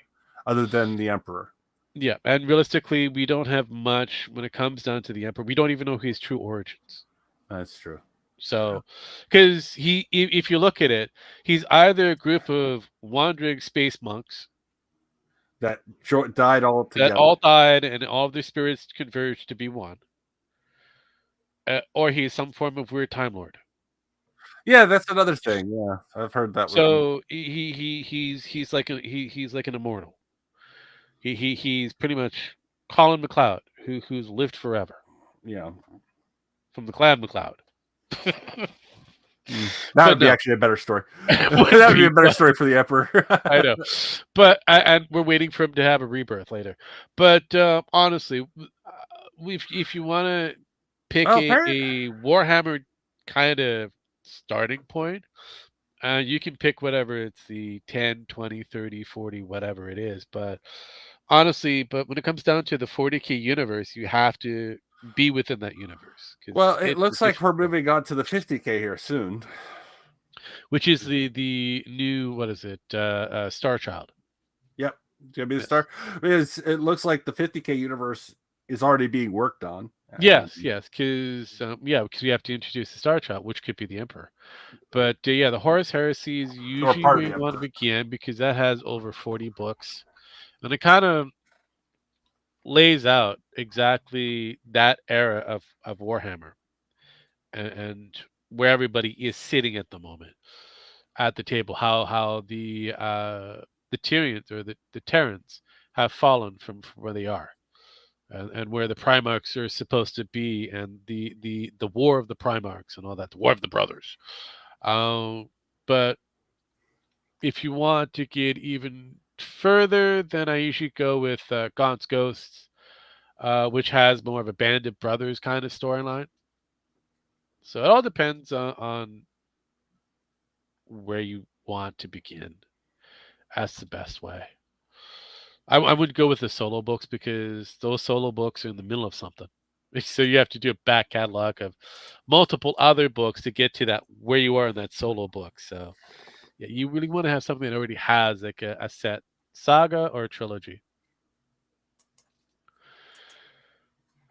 other than the Emperor. Yeah, and realistically, we don't have much when it comes down to the Emperor. We don't even know his true origins. That's true. So, because if you look at it, he's either a group of wandering space monks that died all together. That all died, and all of their spirits converged to be one. Or he's some form of weird Time Lord. Yeah, that's another thing. Yeah, I've heard that. So he's like an immortal. He's pretty much Colin MacLeod, who's lived forever. Yeah, from the Clan MacLeod. That would be no. actually a better story. Would That would be a be, better but- story for the Emperor. I know, but and we're waiting for him to have a rebirth later. But honestly, if you want to pick Oh, a Warhammer kind of starting point, you can pick whatever. It's the 10, 20, 30, 40, whatever it is. But honestly, but when it comes down to the 40K universe, you have to be within that universe. 'Cause Well, it it's looks a like we're different- moving on to the 50K here soon. which is the new, what is it, Star Child. Yep, it's gonna be the Yes. star. It looks like the 50K universe is already being worked on. Yes, And- yes, because we have to introduce the Star Child, which could be the Emperor. But yeah, the Horus Heresy is usually part where of you the want to Emperor. begin because that has over 40 books, and it kind of lays out exactly that era of Warhammer and where everybody is sitting at the moment at the table. How the Tyrians or the Terrans have fallen from where they are. And where the Primarchs are supposed to be, and the war of the Primarchs and all that, the war of the brothers. But if you want to get even further, then I usually go with Gaunt's Ghosts, which has more of a band of brothers kind of storyline. So it all depends on where you want to begin. That's the best way. I would go with the solo books because those solo books are in the middle of something. So you have to do a back catalog of multiple other books to get to that where you are in that solo book. So yeah, you really want to have something that already has like a set saga or a trilogy.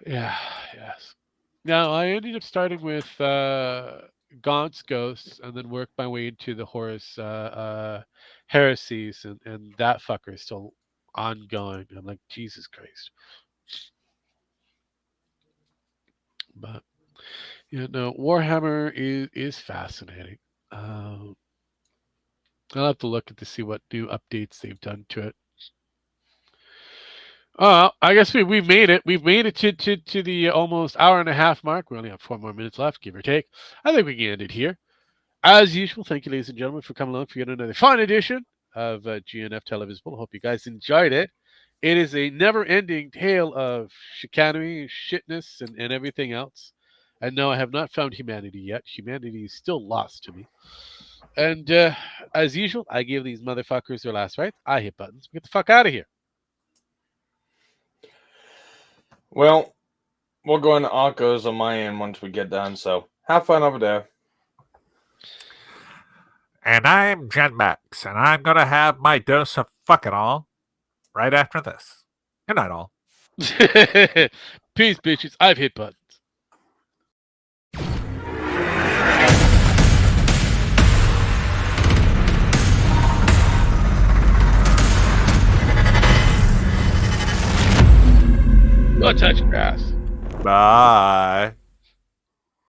Yeah, yes. Now I ended up starting with Gaunt's Ghosts and then worked my way into the Horus Heresies, and that fucker is still ongoing. I'm like, Jesus Christ. But yeah, no, Warhammer is fascinating. I'll have to look at to see what new updates they've done to it. I guess we've made it. We've made it to the almost hour and a half mark. We only have 4 more minutes left, give or take. I think we can end it here. As usual, thank you, ladies and gentlemen, for coming along for yet another fun edition of GNF Televisable. Hope you guys enjoyed it. It is a never-ending tale of chicanery, shitness, and everything else. And no, I have not found humanity yet. Humanity is still lost to me. And as usual, I give these motherfuckers their last rites. I hit buttons. Get the fuck out of here. Well, we'll go into Akos on my end once we get done, so have fun over there. And I'm Gen Max, and I'm going to have my dose of fuck it all right after this. Good night, all. Peace, bitches. I've hit buttons. Don't touch grass. Bye.